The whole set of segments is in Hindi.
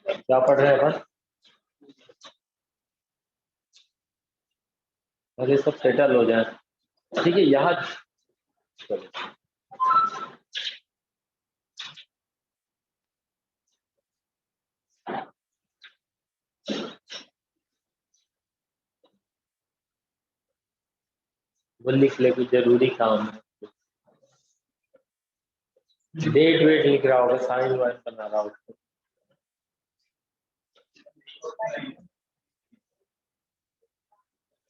क्या पढ़ रहे हैं अपन? अरे सब सेटल हो जाए। ठीक है यहाँ। वो लिख ले, कुछ जरूरी काम है। डेट वेट लिख रहा होगा, साइन वाइन बना रहा होगा।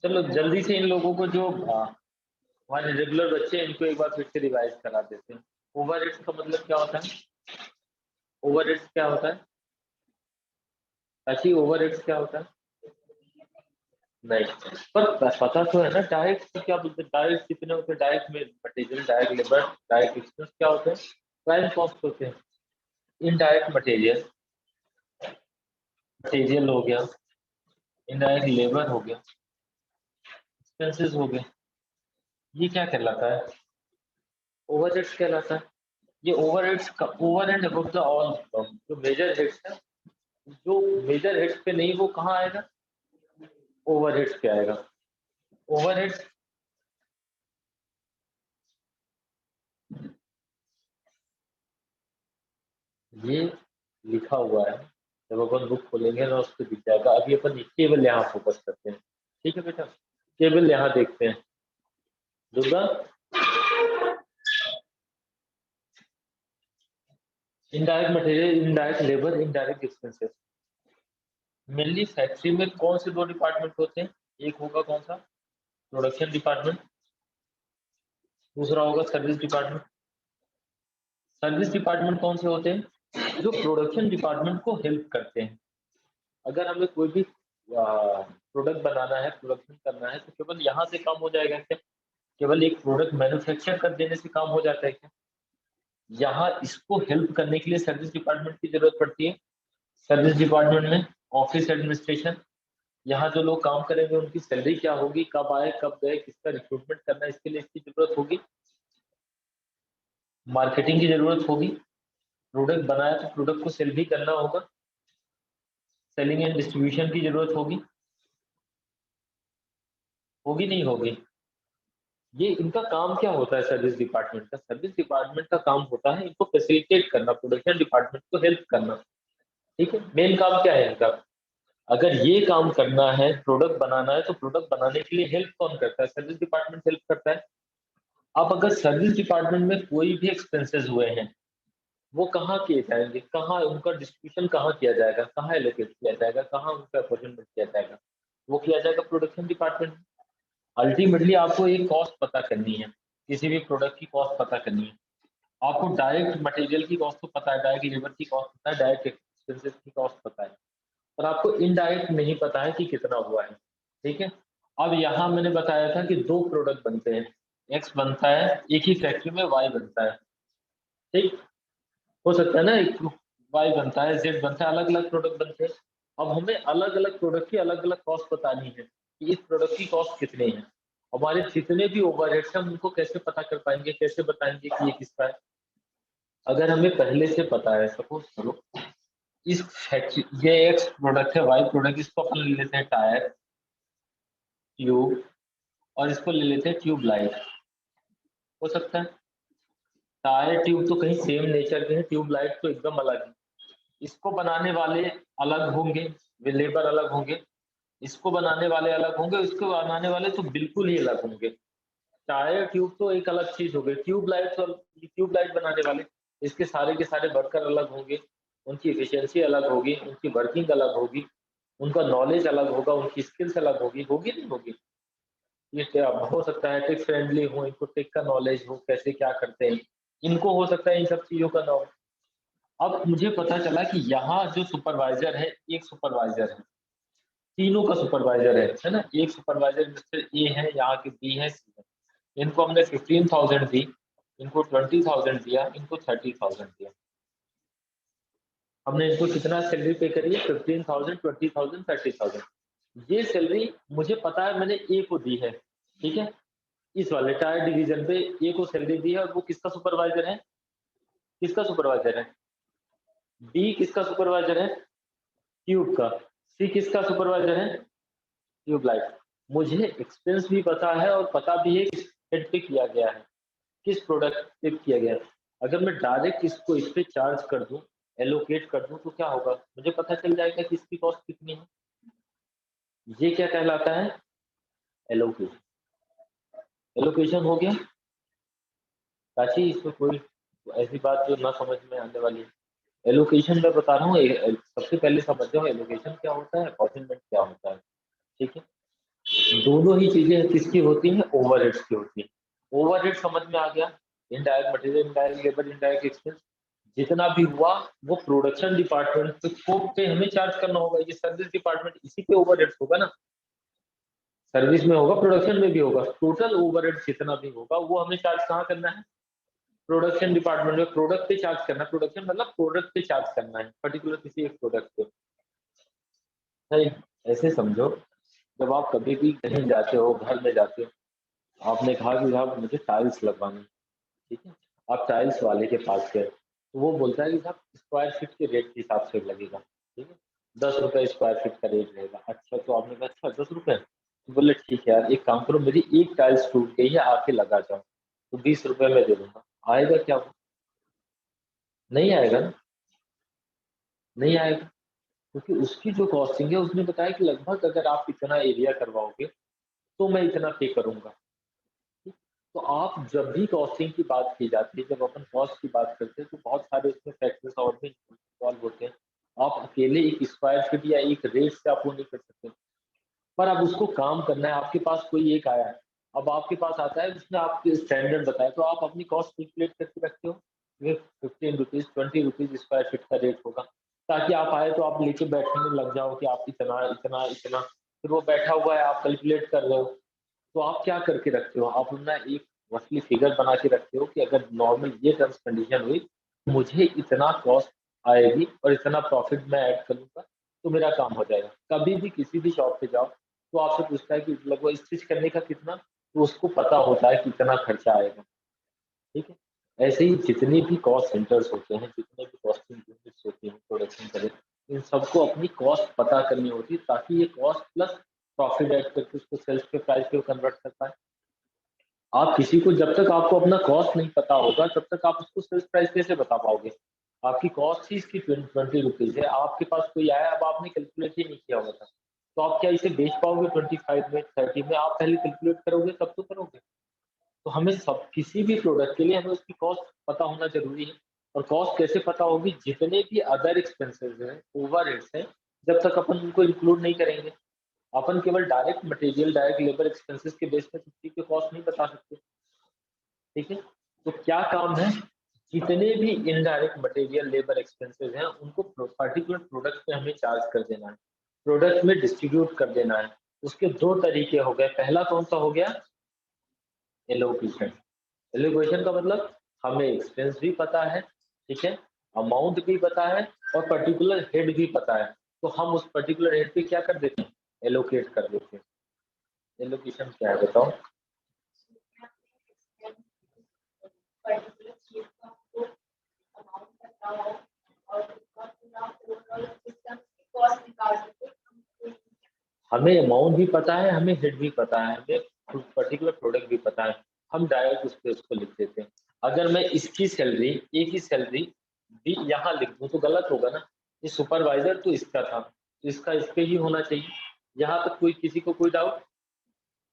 चलो जल्दी से इन लोगों को जो हमारे रेगुलर बच्चे हैं इनको एक बार फिर से रिवाइज करा देते हैं। ओवर इट्स का मतलब क्या होता है? ओवर इट्स क्या होता है? अच्छी, ओवर इट्स क्या होता है? नहीं, पर पता तो है ना डायरेक्ट क्या बोलते हैं, डायरेक्ट कितने होते हैं, डायरेक्ट में material, direct labour, direct expense क्या होते हैं? प्राइम कॉस्ट होते हैं। इनडायरेक्ट मटेरियल, मटेरियल हो गया, इनडायरेक्ट लेबर हो गया, एक्सपेंसेस हो गए। ये क्या कहलाता है? ओवर हेड्स कहलाता है। ये ओवर हेड्स का over and above the all, जो मेजर हेड्स है, जो मेजर हेड्स पे नहीं वो कहाँ आएगा? ओवर हेड्स पे आएगा। ओवर हेड्स, ये लिखा हुआ है, जब अपन बुक खोलेंगे ना उस पर दिख जाएगा। अभी अपन केवल यहाँ फोकस करते हैं। ठीक है बेटा, केवल यहाँ देखते हैं। Durga, indirect material, indirect labour, indirect expenses. Mainly factory में कौन से दो डिपार्टमेंट होते हैं? एक होगा कौन सा? Production department. दूसरा होगा सर्विस डिपार्टमेंट। सर्विस डिपार्टमेंट कौन से होते हैं? जो प्रोडक्शन डिपार्टमेंट को हेल्प करते हैं। अगर हमें कोई भी प्रोडक्ट बनाना है, प्रोडक्शन करना है, तो केवल यहाँ से काम हो जाएगा क्या? केवल एक प्रोडक्ट मैन्युफैक्चर कर देने से काम हो जाता है क्या? यहाँ इसको हेल्प करने के लिए सर्विस डिपार्टमेंट की जरूरत पड़ती है। सर्विस डिपार्टमेंट में ऑफिस एडमिनिस्ट्रेशन, यहाँ जो लोग काम करेंगे उनकी सैलरी क्या होगी, कब आए कब गए, किसका रिक्रूटमेंट करना है, इसके लिए इसकी जरूरत होगी। मार्केटिंग की जरूरत होगी। प्रोडक्ट बनाया तो प्रोडक्ट को सेल भी करना होगा। सेलिंग एंड डिस्ट्रीब्यूशन की जरूरत होगी। होगी नहीं होगी? ये इनका काम क्या होता है सर्विस डिपार्टमेंट का? सर्विस डिपार्टमेंट का काम होता है इनको फैसिलिटेट करना, प्रोडक्शन डिपार्टमेंट को हेल्प करना। ठीक है, मेन काम क्या है इनका? अगर ये काम करना है, प्रोडक्ट बनाना है, तो प्रोडक्ट बनाने के लिए हेल्प कौन करता है? सर्विस डिपार्टमेंट हेल्प करता है। अब अगर सर्विस डिपार्टमेंट में कोई भी एक्सपेंसेस हुए हैं, वो कहाँ किए जाएंगे, कहाँ उनका डिस्ट्रीब्यूशन कहाँ किया जाएगा, कहाँ एलोकेट किया जाएगा, कहाँ उनका अपॉर्चुमेंट किया जाएगा? वो किया जाएगा प्रोडक्शन डिपार्टमेंट। अल्टीमेटली आपको एक कॉस्ट पता करनी है, किसी भी प्रोडक्ट की कॉस्ट पता करनी है। आपको डायरेक्ट मटेरियल की कॉस्ट तो पता है, डायरेक्ट लेबर की कॉस्ट पता है, डायरेक्ट एक्सपेंसेस की कॉस्ट पता है, पर आपको इनडायरेक्ट नहीं पता है कि कितना हुआ है। ठीक है, अब यहाँ मैंने बताया था कि दो प्रोडक्ट बनते हैं, एक्स बनता है एक ही फैक्ट्री में, वाई बनता है। ठीक, हो सकता है ना, एक वाई बनता है, जेड बनता है, अलग अलग प्रोडक्ट बनते हैं। अब हमें अलग अलग प्रोडक्ट की अलग अलग कॉस्ट बतानी है कि इस प्रोडक्ट की कॉस्ट कितनी है। हमारे जितने भी ओवरहेड्स हैं हम उनको कैसे पता कर पाएंगे, कैसे बताएंगे कि ये किसका है? अगर हमें पहले से पता है, सपोज करो इस फैक्ट्री, ये एक्स प्रोडक्ट है, वाई प्रोडक्ट, इसको अपन ले लेते हैं टायर, ट्यूब, और इसको ले लेते हैं ट्यूब लाइट। हो सकता है टायर ट्यूब तो कहीं सेम नेचर के हैं, ट्यूब लाइट तो एकदम अलग है। इसको बनाने वाले अलग होंगे, वे लेबर अलग होंगे, इसको बनाने वाले अलग होंगे, इसको बनाने वाले तो बिल्कुल ही अलग होंगे। टायर ट्यूब तो एक अलग चीज हो गई, ट्यूब लाइट तो, ट्यूब लाइट बनाने वाले इसके सारे के सारे वर्कर अलग होंगे, उनकी एफिशिएंसी अलग होगी, उनकी वर्किंग अलग होगी, उनका नॉलेज अलग होगा, उनकी स्किल्स अलग होगी। होगी नहीं होगी? ये क्या हो सकता है टेक फ्रेंडली हो, इनको टेक का नॉलेज हो, कैसे क्या करते हैं, इनको हो सकता है इन सब चीजों का नॉलेज। अब मुझे पता चला कि यहाँ जो सुपरवाइजर है, एक सुपरवाइजर है, तीनों का सुपरवाइजर है ना? एक सुपरवाइजर मिस्टर ए है, यहाँ के बी है, सी है। इनको हमने 15,000 दी, इनको 20,000 दिया, इनको 30,000 दिया। हमने इनको कितना सैलरी पे करी है? 15,000, 20,000, 30,000। ये सैलरी मुझे पता है मैंने ए को दी है। ठीक है, इस वाले टायर डिवीजन पे ए को सैलरी दी है, और वो किसका सुपरवाइजर है? किसका सुपरवाइजर है? बी किसका सुपरवाइजर है? ट्यूब का। सी किसका सुपरवाइजर है? ट्यूबलाइट। मुझे एक्सपेंस भी पता है और पता भी है किस हेड पे किया गया है, किस प्रोडक्ट पे किया गया है। अगर मैं डायरेक्ट इसको इस पे चार्ज कर दूं, एलोकेट कर दूं, तो क्या होगा? मुझे पता चल जाएगा कि इसकी कॉस्ट कितनी है। ये क्या कहलाता है? एलोकेशन। एलोकेशन हो गया। ताकि इसमें कोई ऐसी बात जो ना समझ में आने वाली है। एलोकेशन मैं बता रहा हूँ, सबसे पहले समझ जाओ एलोकेशन क्या होता है, अपॉर्चुनमेंट क्या होता है। ठीक है, दोनों ही चीजें किसकी होती हैं? ओवरहेड्स की होती है। ओवरहेड समझ में आ गया, indirect material, indirect labour, indirect expense, जितना भी हुआ वो प्रोडक्शन डिपार्टमेंट पे हमें चार्ज करना होगा। ये सर्विस डिपार्टमेंट, इसी पे ओवरहेड्स होगा ना, सर्विस में होगा, प्रोडक्शन में भी होगा। टोटल ओवरहेड जितना भी होगा वो हमें चार्ज कहाँ करना है? प्रोडक्शन डिपार्टमेंट में। प्रोडक्ट पे चार्ज करना है, प्रोडक्शन मतलब प्रोडक्ट पे चार्ज करना है, पर्टिकुलर किसी एक प्रोडक्ट पे। नहीं, ऐसे समझो, जब आप कभी भी कहीं जाते हो, घर में जाते हो, आपने कहा कि साहब मुझे टाइल्स लगवानी, ठीक है, आप टाइल्स वाले के पास गए, तो वो बोलता है कि साहब स्क्वायर फीट के रेट के हिसाब से लगेगा, ठीक है, 10 रुपए स्क्वायर फीट का रेट रहेगा। अच्छा, तो आपने कहा अच्छा 10 रुपए, तो बोले ठीक है यार, एक काम करो, मेरी एक टाइल्स टूट गई है, आके लगा जाओ, तो 20 रुपए में दे दूंगा। आएगा क्या वो? नहीं आएगा ना, नहीं आएगा, क्योंकि उसकी जो कॉस्टिंग है उसने बताया कि लगभग अगर आप इतना एरिया करवाओगे तो मैं इतना पे करूंगा। ठीक? तो आप जब भी कॉस्टिंग की बात की जाती है, जब अपन कॉस्ट की बात करते हैं, तो बहुत सारे उसमें फैक्टर्स और भी इन्वॉल्व होते हैं। आप अकेले एक स्क्वायर फीट या एक रेट से आप वो नहीं कर सकते। पर अब उसको काम करना है, आपके पास कोई एक आया है, अब आपके पास आता है, उसने आपके स्टैंडर्ड बताया, तो आप अपनी कॉस्ट कैलकुलेट करके रखते हो, ये 15 रुपीज 20 रुपीज स्क्वायर फीट का रेट होगा, ताकि आप आए तो आप लेके बैठने में लग जाओ कि आप इतना इतना इतना, फिर वो बैठा हुआ है, आप कैलकुलेट कर रहे हो। तो आप क्या करके रखते हो? आप अपना एक मछली फिगर बना के रखते हो कि अगर नॉर्मल ये टर्म्स कंडीशन हुई, मुझे इतना कॉस्ट आएगी और इतना प्रॉफिट मैं ऐड करूंगा, तो मेरा काम हो जाएगा। कभी भी किसी भी शॉप पे जाओ, तो आपसे पूछता है कि लगभग स्टिच करने का कितना, तो उसको पता होता है कि कितना खर्चा आएगा। ठीक है, ऐसे ही जितने भी कॉस्ट सेंटर्स होते हैं, जितने भी कॉस्टिंग यूनिट्स होती हैं प्रोडक्शन करे, इन सबको अपनी कॉस्ट पता करनी होती है, ताकि ये कॉस्ट प्लस प्रॉफिट ऐड करके उसको सेल्स के प्राइस पे कन्वर्ट कर पाए। आप किसी को, जब तक आपको अपना कॉस्ट नहीं पता होगा, तब तक आप उसको सेल्स प्राइस कैसे बता पाओगे? आपकी कॉस्ट ही इसकी 20 रुपीज है, आपके पास कोई आया, अब आपने कैलकुलेट ही नहीं किया होगा, तो आप क्या इसे बेच पाओगे 25 में, 30 में? आप पहले कैलकुलेट करोगे तब तो करोगे। तो हमें सब, किसी भी प्रोडक्ट के लिए हमें उसकी कॉस्ट पता होना जरूरी है। और कॉस्ट कैसे पता होगी? जितने भी अदर एक्सपेंसेस हैं, ओवरहेड्स हैं, जब तक अपन उनको इंक्लूड नहीं करेंगे, अपन केवल direct material, direct labour expenses के बेस पे किसी की कॉस्ट नहीं बता सकते। ठीक है, तो क्या काम है? जितने भी इनडायरेक्ट मटेरियल, लेबर एक्सपेंसेस हैं, उनको पर्टिकुलर प्रोडक्ट पे हमें चार्ज कर देना है, प्रोडक्ट में डिस्ट्रीब्यूट कर देना है। उसके दो तरीके हो गए। पहला कौन सा हो गया? एलोकेशन। एलोकेशन का मतलब हमें एक्सपेंस भी पता है, ठीक है, अमाउंट भी पता है, और पर्टिकुलर हेड भी पता है, तो हम उस पर्टिकुलर हेड पे क्या कर देते हैं? एलोकेट कर देते हैं। एलोकेशन क्या है बताओ? हमें अमाउंट भी पता है, हमें हेड भी पता है, हमें पर्टिकुलर प्रोडक्ट भी पता है, हम डायरेक्ट उस पे उसको लिख देते हैं। अगर मैं इसकी सैलरी, एक ही सैलरी भी यहाँ लिख दूँ तो गलत होगा ना। ये सुपरवाइजर तो इसका था, तो इसका इस पे ही होना चाहिए। यहाँ तक कोई, किसी को कोई डाउट?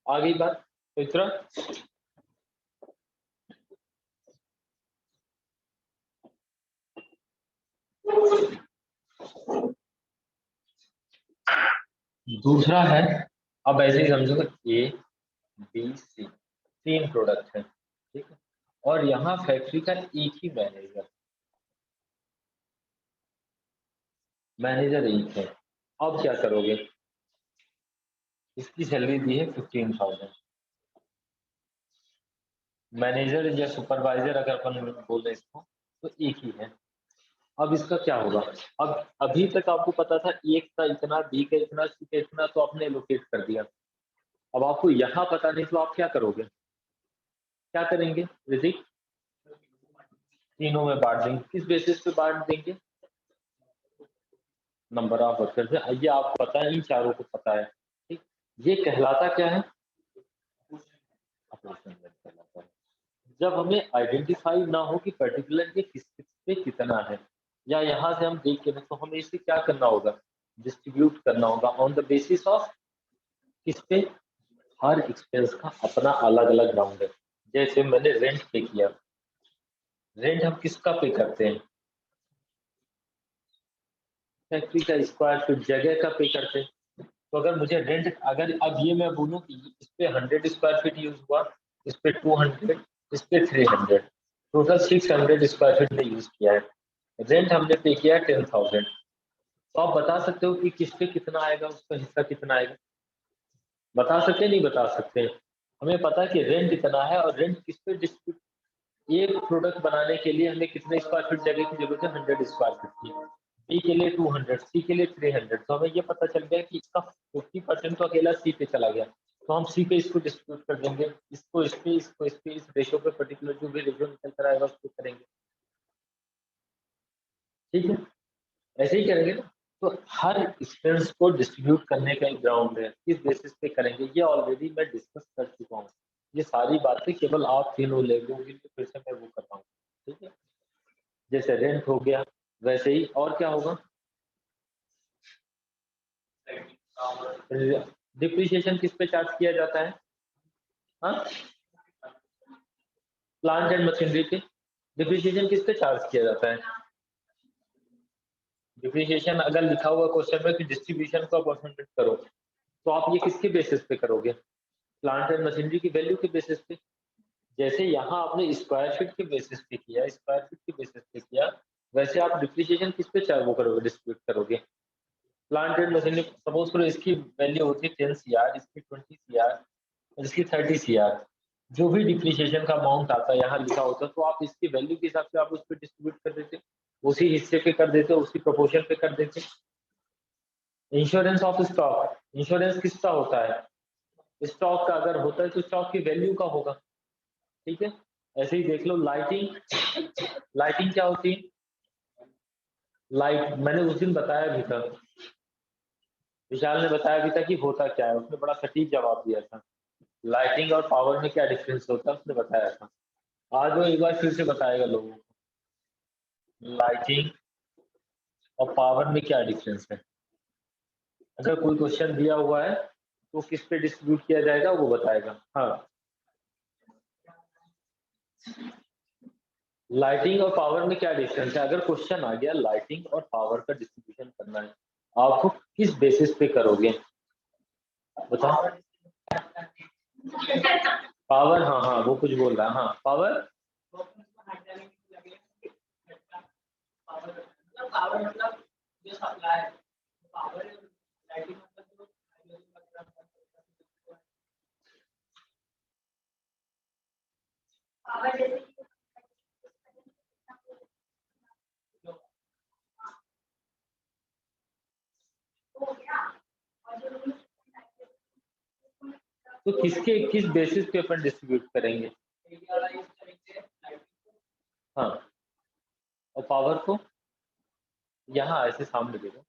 आ गई बात? तो इतना। दूसरा है, अब ऐसे ही समझो, ए बी सी, तीन प्रोडक्ट है, ठीक है, और यहाँ फैक्ट्री का एक ही मैनेजर, मैनेजर एक है। अब क्या करोगे? इसकी सैलरी दी है 15,000, मैनेजर या सुपरवाइजर अगर अपन बोले इसको, तो एक ही है। अब इसका क्या होगा? अब अभी तक आपको पता था एक का इतना, बी का इतना, सी का इतना, तो आपने एलोकेट कर दिया। अब आपको यहाँ पता नहीं, तो आप क्या करोगे? क्या करेंगे ऋतिक? तीनों में बांट देंगे। किस बेसिस पे बांट देंगे? नंबर ऑफ वर्कर्स है, ये आपको पता है, इन चारों को पता है, ठीक। ये कहलाता क्या है? अपोर्शनमेंट कहलाता है। जब हमें आइडेंटिफाई ना हो कि पर्टिकुलर ये किस पे कितना है, या यहाँ से हम देख के तो हमें इसे क्या करना होगा, डिस्ट्रीब्यूट करना होगा ऑन द बेसिस ऑफ किस पे, हर एक्सपेंस का अपना अलग अलग राउंड है। जैसे मैंने रेंट पे किया, रेंट हम किसका पे करते हैं, फैक्ट्री का स्क्वायर फीट जगह का पे करते हैं। तो अगर मुझे रेंट, अगर अब ये मैं बोलूँ कि इस पे 100 स्क्वायर फीट यूज हुआ, इस पे 200, इस पे 300, टोटल 600 स्क्वायर फीट में यूज किया है, रेंट हमने पे किया है 10,000। तो आप बता सकते हो कि किस पे कितना आएगा, उसका हिस्सा कितना आएगा? बता सकते हैं, नहीं बता सकते? हमें पता है कि रेंट इतना है, और रेंट किस पे डिस्ट्रीब्यूट, एक प्रोडक्ट बनाने के लिए हमें कितने स्क्वायर फीट जगह की जरूरत है, 100 स्क्वायर फीट की, बी के लिए 200, सी के लिए 300। तो हमें ये पता चल गया कि इसका 50% तो अकेला सी पे चला गया, तो हम सी पे इसको डिस्ट्रीब्यूट कर देंगे, इसको इस पे, इसको इस पे, इस रेशो पे, पर्टिकुलर जो भी रेशो निकल कर आएगा उसको करेंगे, ठीक है। ऐसे ही करेंगे ना। तो हर एक्सपेंस को डिस्ट्रीब्यूट करने का एक ग्राउंड है, किस बेसिस पे करेंगे ये ऑलरेडी मैं डिस्कस कर चुका हूँ। ये सारी बातें केवल आप तीनों लोगों के लिए फिर से मैं वो कर रहा हूँ, ठीक है। जैसे रेंट हो गया, वैसे ही और क्या होगा, डिप्रिसिएशन किस पे चार्ज किया जाता है? हाँ, प्लांट एंड मशीनरी पे। डिप्रिसिएशन किस पे चार्ज किया जाता है? डिप्रिसिएशन अगर लिखा हुआ क्वेश्चन में कि डिस्ट्रीब्यूशन को परसेंटेज करो, तो आप ये किसके बेसिस पे करोगे? प्लांट एंड मशीनरी की वैल्यू के बेसिस पे। जैसे यहाँ आपने स्क्वायर फीट के बेसिस पे किया, स्क्वायर फीट के बेसिस पे किया, वैसे आप डिप्रिसिएशन किस पे चार्ज वो करोगे, डिस्ट्रीब्यूट करोगे? प्लांट एंड मशीनरी, सपोज करो इसकी वैल्यू होती है 10 सीआर, इसकी 20 सीआर, और इसकी 30 सीआर। जो भी डिप्रिसिएशन का अमाउंट आता है यहाँ लिखा होता है, तो आप इसकी वैल्यू के हिसाब से आप उस पर डिस्ट्रीब्यूट कर देते, उसी हिस्से पे कर देते, उसी प्रोपोर्शन पे कर देते। इंश्योरेंस ऑफ स्टॉक, इंश्योरेंस किसका होता है? स्टॉक का अगर होता है तो स्टॉक की वैल्यू का होगा, ठीक है। ऐसे ही देख लो लाइटिंग, लाइटिंग क्या होती है? लाइट मैंने उस दिन बताया भी था, विशाल ने बताया भी था कि होता क्या है, उसने बड़ा सटीक जवाब दिया था। लाइटिंग और पावर में क्या डिफरेंस होता है उसने बताया था। आज वो एक बार फिर से बताएगा लोगों को, लाइटिंग और पावर में क्या डिफरेंस है। अगर कोई क्वेश्चन दिया हुआ है तो किस पे डिस्ट्रीब्यूट किया जाएगा वो बताएगा। हाँ, लाइटिंग और पावर में क्या डिफरेंस है, अगर क्वेश्चन आ गया लाइटिंग और पावर का डिस्ट्रीब्यूशन करना है, आपको किस बेसिस पे करोगे, बताओ। पावर, हाँ हाँ वो कुछ बोल रहा है, हाँ पावर। तो किसके किस बेसिस पे अपन डिस्ट्रीब्यूट करेंगे? हाँ, और पावर को यहाँ ऐसे सामने देखो,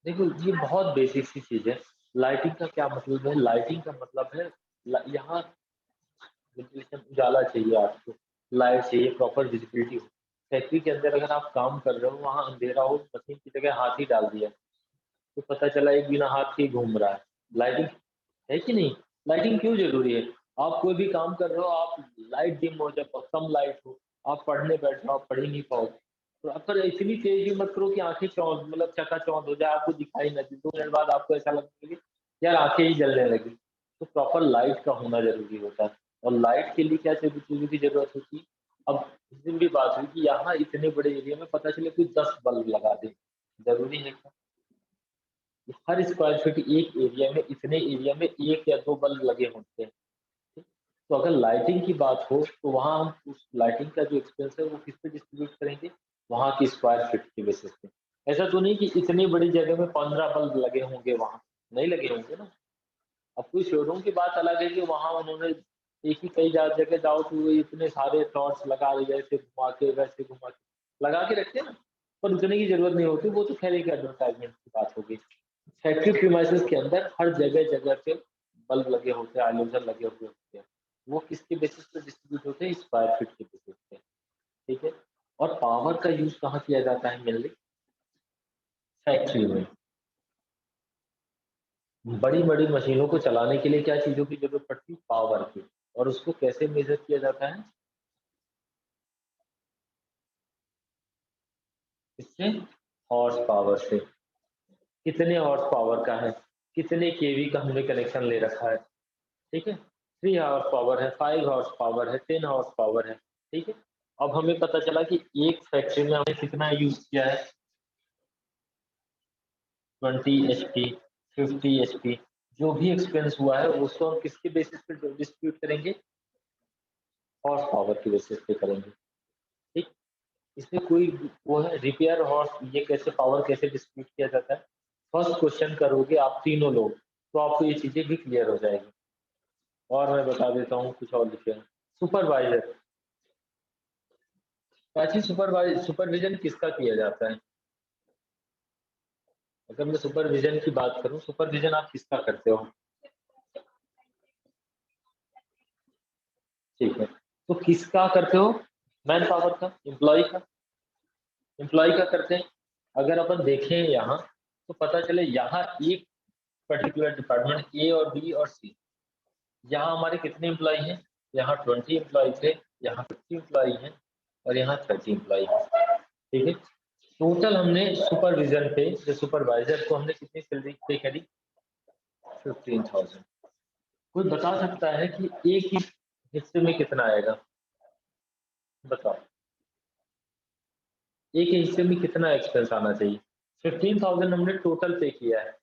देखो ये बहुत बेसिक सी चीज है। लाइटिंग का क्या मतलब है? लाइटिंग का मतलब है यहाँ वेंटिलेशन, उजाला चाहिए आपको, लाइट चाहिए, प्रॉपर विजिबिलिटी हो। फैक्ट्री के अंदर अगर आप काम कर रहे हो, वहाँ अंधेरा हो, मशीन की जगह हाथ ही डाल दिया तो पता चला एक बिना हाथ के ही घूम रहा है। लाइटिंग है कि नहीं? लाइटिंग क्यों जरूरी है? आप कोई भी काम कर रहे हो, आप लाइट डिम हो जाए, कम लाइट हो, आप पढ़ने बैठो, आप पढ़ ही नहीं पाओ, तो अब पर इतनी तेज भी मत करो कि आंखें चौंध, मतलब चकाचौंध हो जाए, आपको दिखाई ना दे, 2 मिनट बाद आपको ऐसा लगने लगे यार आंखें ही जलने लगी। तो प्रॉपर लाइट का होना जरूरी होता है, और लाइट के लिए क्या चीजों की जरूरत होती है? अब इस दिन भी बात हुई कि यहाँ इतने बड़े एरिया में पता चले कोई 10 बल्ब लगा दे, जरूरी है क्या? हर स्क्वायर फीट एक एरिया में, इतने एरिया में एक या दो बल्ब लगे होते हैं। तो अगर लाइटिंग की बात हो तो वहाँ हम उस लाइटिंग का जो एक्सपेंस है वो किस पे डिस्ट्रीब्यूट करेंगे? वहाँ की स्क्वायर फीट के बेसिस पे। ऐसा तो नहीं कि इतनी बड़ी जगह में 15 बल्ब लगे होंगे, वहाँ नहीं लगे होंगे ना। अब कोई शोरूम की बात अलग है कि वहाँ उन्होंने एक ही कई जगह जाओ तो वो इतने सारे टॉर्च लगा रही है, ऐसे घुमा के वैसे घुमा के, लगा के रखते हैं ना, पर उतने की जरूरत नहीं होती, वो तो खैर एक एडवर्टाइजमेंट की बात होगी। फैक्ट्री प्रीमाइसेस के अंदर हर जगह जगह पे बल्ब लगे होते हैं, हाइलोजन लगे हुए होते हैं, वो किसके बेसिस पे डिस्ट्रीब्यूट होते हैं, स्क्वायर फीट के बेसिस पे, ठीक है। और पावर का यूज कहाँ किया जाता है, मेनली फैक्ट्री में। बड़ी बड़ी मशीनों को चलाने के लिए क्या चीजों की जरूरत पड़ती है, पावर की। और उसको कैसे मेजर किया जाता है, इससे हॉर्स पावर से। कितने हॉर्स पावर का है, कितने केवी का हमने कनेक्शन ले रखा है, ठीक है। 3 हॉर्स पावर है, 5 हॉर्स पावर है, 10 हॉर्स पावर है, ठीक है। अब हमें पता चला कि एक फैक्ट्री में हमने कितना यूज किया है, 20 HP, 50 HP। जो भी एक्सपेंस हुआ है उसको हम किसके बेसिस पे डिस्ट्रीब्यूट करेंगे, हॉर्स पावर के बेसिस पे करेंगे, ठीक। इसमें कोई वो है रिपेयर हॉर्स, ये कैसे पावर कैसे डिस्ट्रीब्यूट किया जाता है, फर्स्ट क्वेश्चन करोगे आप तीनों लोग, तो आपको ये चीजें भी क्लियर हो जाएगी। और मैं बता देता हूँ कुछ और लिखे हैं। सुपरवाइजर, ऐसी सुपरविजन किसका किया जाता है, अगर मैं सुपरविजन की बात करूं, सुपरविजन आप किसका करते हो, ठीक है। तो किसका करते हो, मैन पावर का, एम्प्लॉय का करते हैं। अगर अपन देखें यहाँ, तो पता चले यहाँ एक पर्टिकुलर डिपार्टमेंट ए और बी और सी, यहाँ हमारे कितने एम्प्लॉय हैं, यहाँ 20 एम्प्लॉय थे, यहाँ 50 एम्प्लॉय हैं, और यहाँ 30 एम्प्लॉय हैं, ठीक है। टोटल हमने सुपरविजन पे जो सुपरवाइजर को हमने कितनी सैलरी पे करी, 15,000। कोई बता सकता है कि एक ही हिस्से में कितना आएगा, बताओ, एक ही हिस्से में कितना एक्सपेंस आना चाहिए। 15,000 हमने टोटल पे किया है,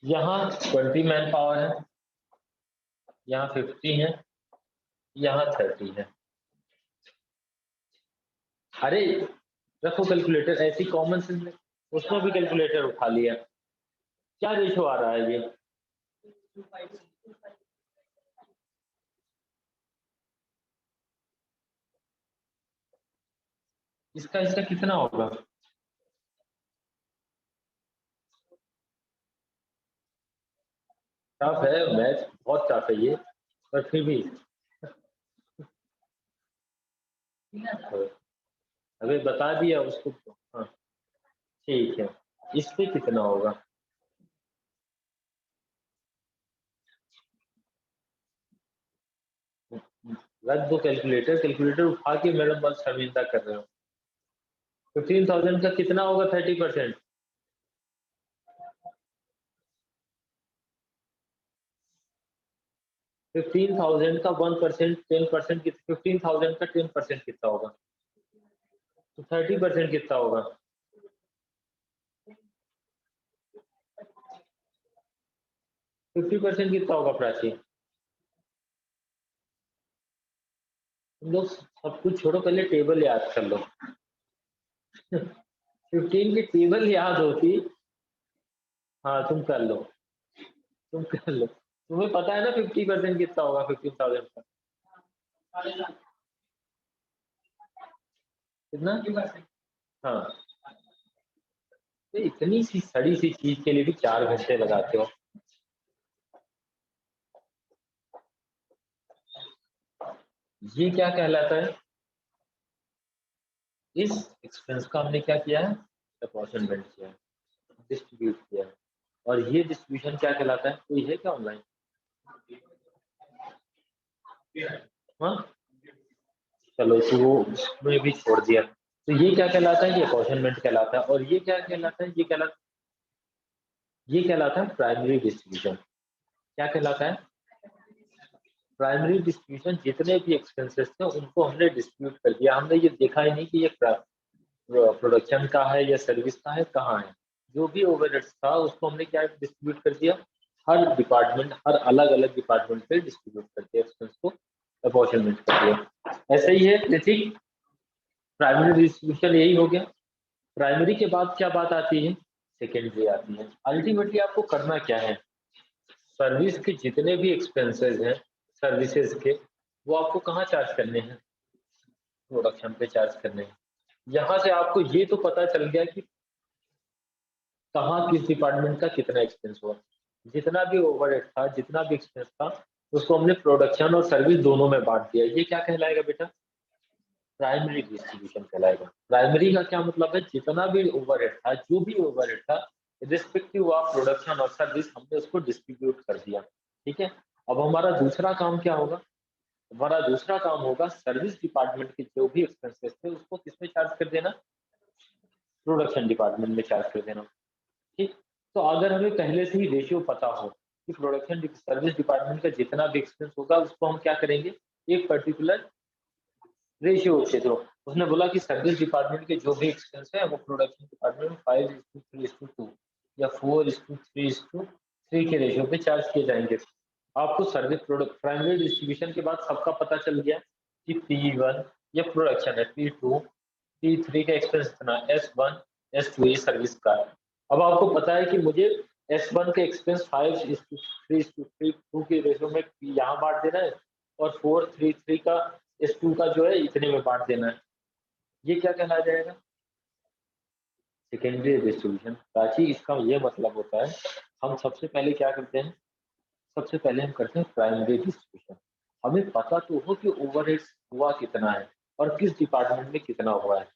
यहाँ 20 मैन पावर है, यहाँ 50 है, यहाँ 30 है। अरे रखो कैलकुलेटर, ऐसी कॉमन सेंस में उसमें भी कैलकुलेटर उठा लिया, क्या रेशो आ रहा है ये, इसका इसका कितना होगा, टफ है मैथ, बहुत टफ है ये, पर फिर भी अभी बता दिया उसको। हाँ ठीक है, इस पे कितना होगा, रख दो कैलकुलेटर, कैलकुलेटर उठा के मैडम बस शर्मिंदा कर रहे हो। 15,000 का कितना होगा 30%, 15,000 का 1%, 10%, 15,000 का 10% कितना होगा, तो 30% कितना होगा, 50% कितना होगा प्राची। तुम लोग सब कुछ छोड़ो, पहले टेबल याद कर लो। 15 की टेबल याद होती, हाँ तुम कर लो, तुम कर लो, तुम्हें पता है ना 50% कितना होगा 15,000 का, कितना, हाँ। तो इतनी सी सड़ी सी चीज के लिए भी 4 घंटे लगाते हो, ये क्या कहलाता है, इस एक्सपेंस का हमने क्या किया है, अपॉर्चनमेंट किया है, डिस्ट्रीब्यूट किया है। और ये डिस्ट्रीब्यूशन क्या कहलाता है, कोई है क्या ऑनलाइन, हाँ चलो तो वो उसमें भी छोड़ दिया। तो ये क्या कहलाता है, ये अपॉर्चनमेंट कहलाता है। और ये क्या कहलाता है, ये कहलाता है प्राइमरी डिस्ट्रीब्यूशन। क्या कहलाता है, प्राइमरी डिस्ट्रीब्यूशन, जितने भी एक्सपेंसेस थे उनको हमने डिस्ट्रीब्यूट कर दिया, हमने ये देखा ही नहीं कि ये प्रोडक्शन का है या सर्विस का है, कहाँ है। जो भी ओवरहेड्स था उसको हमने क्या डिस्ट्रीब्यूट कर दिया, हर डिपार्टमेंट, हर अलग अलग डिपार्टमेंट पे डिस्ट्रीब्यूट कर दिया एक्सपेंस को, अपॉर्चनमेंट कर दिया। ऐसा ही है बेसिक प्राइमरी डिस्ट्रीब्यूशन, यही हो गया। प्राइमरी के बाद क्या बात आती है, सेकेंडरी आती है। अल्टीमेटली आपको करना क्या है, सर्विस के जितने भी एक्सपेंसेस हैं सर्विसेज के, वो आपको कहाँ चार्ज करने हैं, प्रोडक्शन पे चार्ज करने हैं। यहाँ से आपको ये तो पता चल गया कि कहाँ किस डिपार्टमेंट का कितना एक्सपेंस हुआ। जितना भी ओवरहेड था, जितना भी एक्सपेंस था, उसको हमने प्रोडक्शन और सर्विस दोनों में बांट दिया। ये क्या कहलाएगा बेटा? प्राइमरी डिस्ट्रीब्यूशन कहलाएगा। प्राइमरी का क्या मतलब है? जितना भी ओवरहेड था, जो भी ओवरहेड था, रिस्पेक्टिव ऑफ प्रोडक्शन और सर्विस, हमने उसको डिस्ट्रीब्यूट कर दिया। ठीक है। अब हमारा दूसरा काम क्या होगा? हमारा दूसरा काम होगा सर्विस डिपार्टमेंट के जो भी एक्सपेंसेस थे उसको किसमें चार्ज कर देना? प्रोडक्शन डिपार्टमेंट में चार्ज कर देना। ठीक। तो अगर हमें पहले से ही रेशियो पता हो कि प्रोडक्शन सर्विस डिपार्टमेंट का जितना भी एक्सपेंस होगा उसको हम क्या करेंगे, एक पर्टिकुलर रेशियो से, जो उसने बोला कि सर्विस डिपार्टमेंट के जो भी एक्सपेंस है वो प्रोडक्शन डिपार्टमेंट में 5:3:2 या 4:3:3 के रेशियो पे चार्ज किए जाएंगे। आपको सर्विस प्रोडक्ट प्राइमरी डिस्ट्रीब्यूशन के बाद सबका पता चल गया कि P1 ये प्रोडक्शन है, P2 P3 का एक्सपेंस इतना, S1 S2 ये सर्विस का है। अब आपको पता है कि मुझे S1 का एक्सपेंस 5:3:2 के रेशियो में यहाँ बांट देना है और 4:3:3 का S2 का जो है इतने में बांट देना है। ये क्या कहलाया जाएगा? Secondary distribution. ताकि इसका ये मतलब होता है, हम सबसे पहले क्या करते हैं, सबसे पहले हम करते हैं प्राइमरी डिस्ट्रीब्यूशन। हमें पता तो हो कि ओवरहेड्स हुआ कितना है और किस डिपार्टमेंट में कितना हुआ है,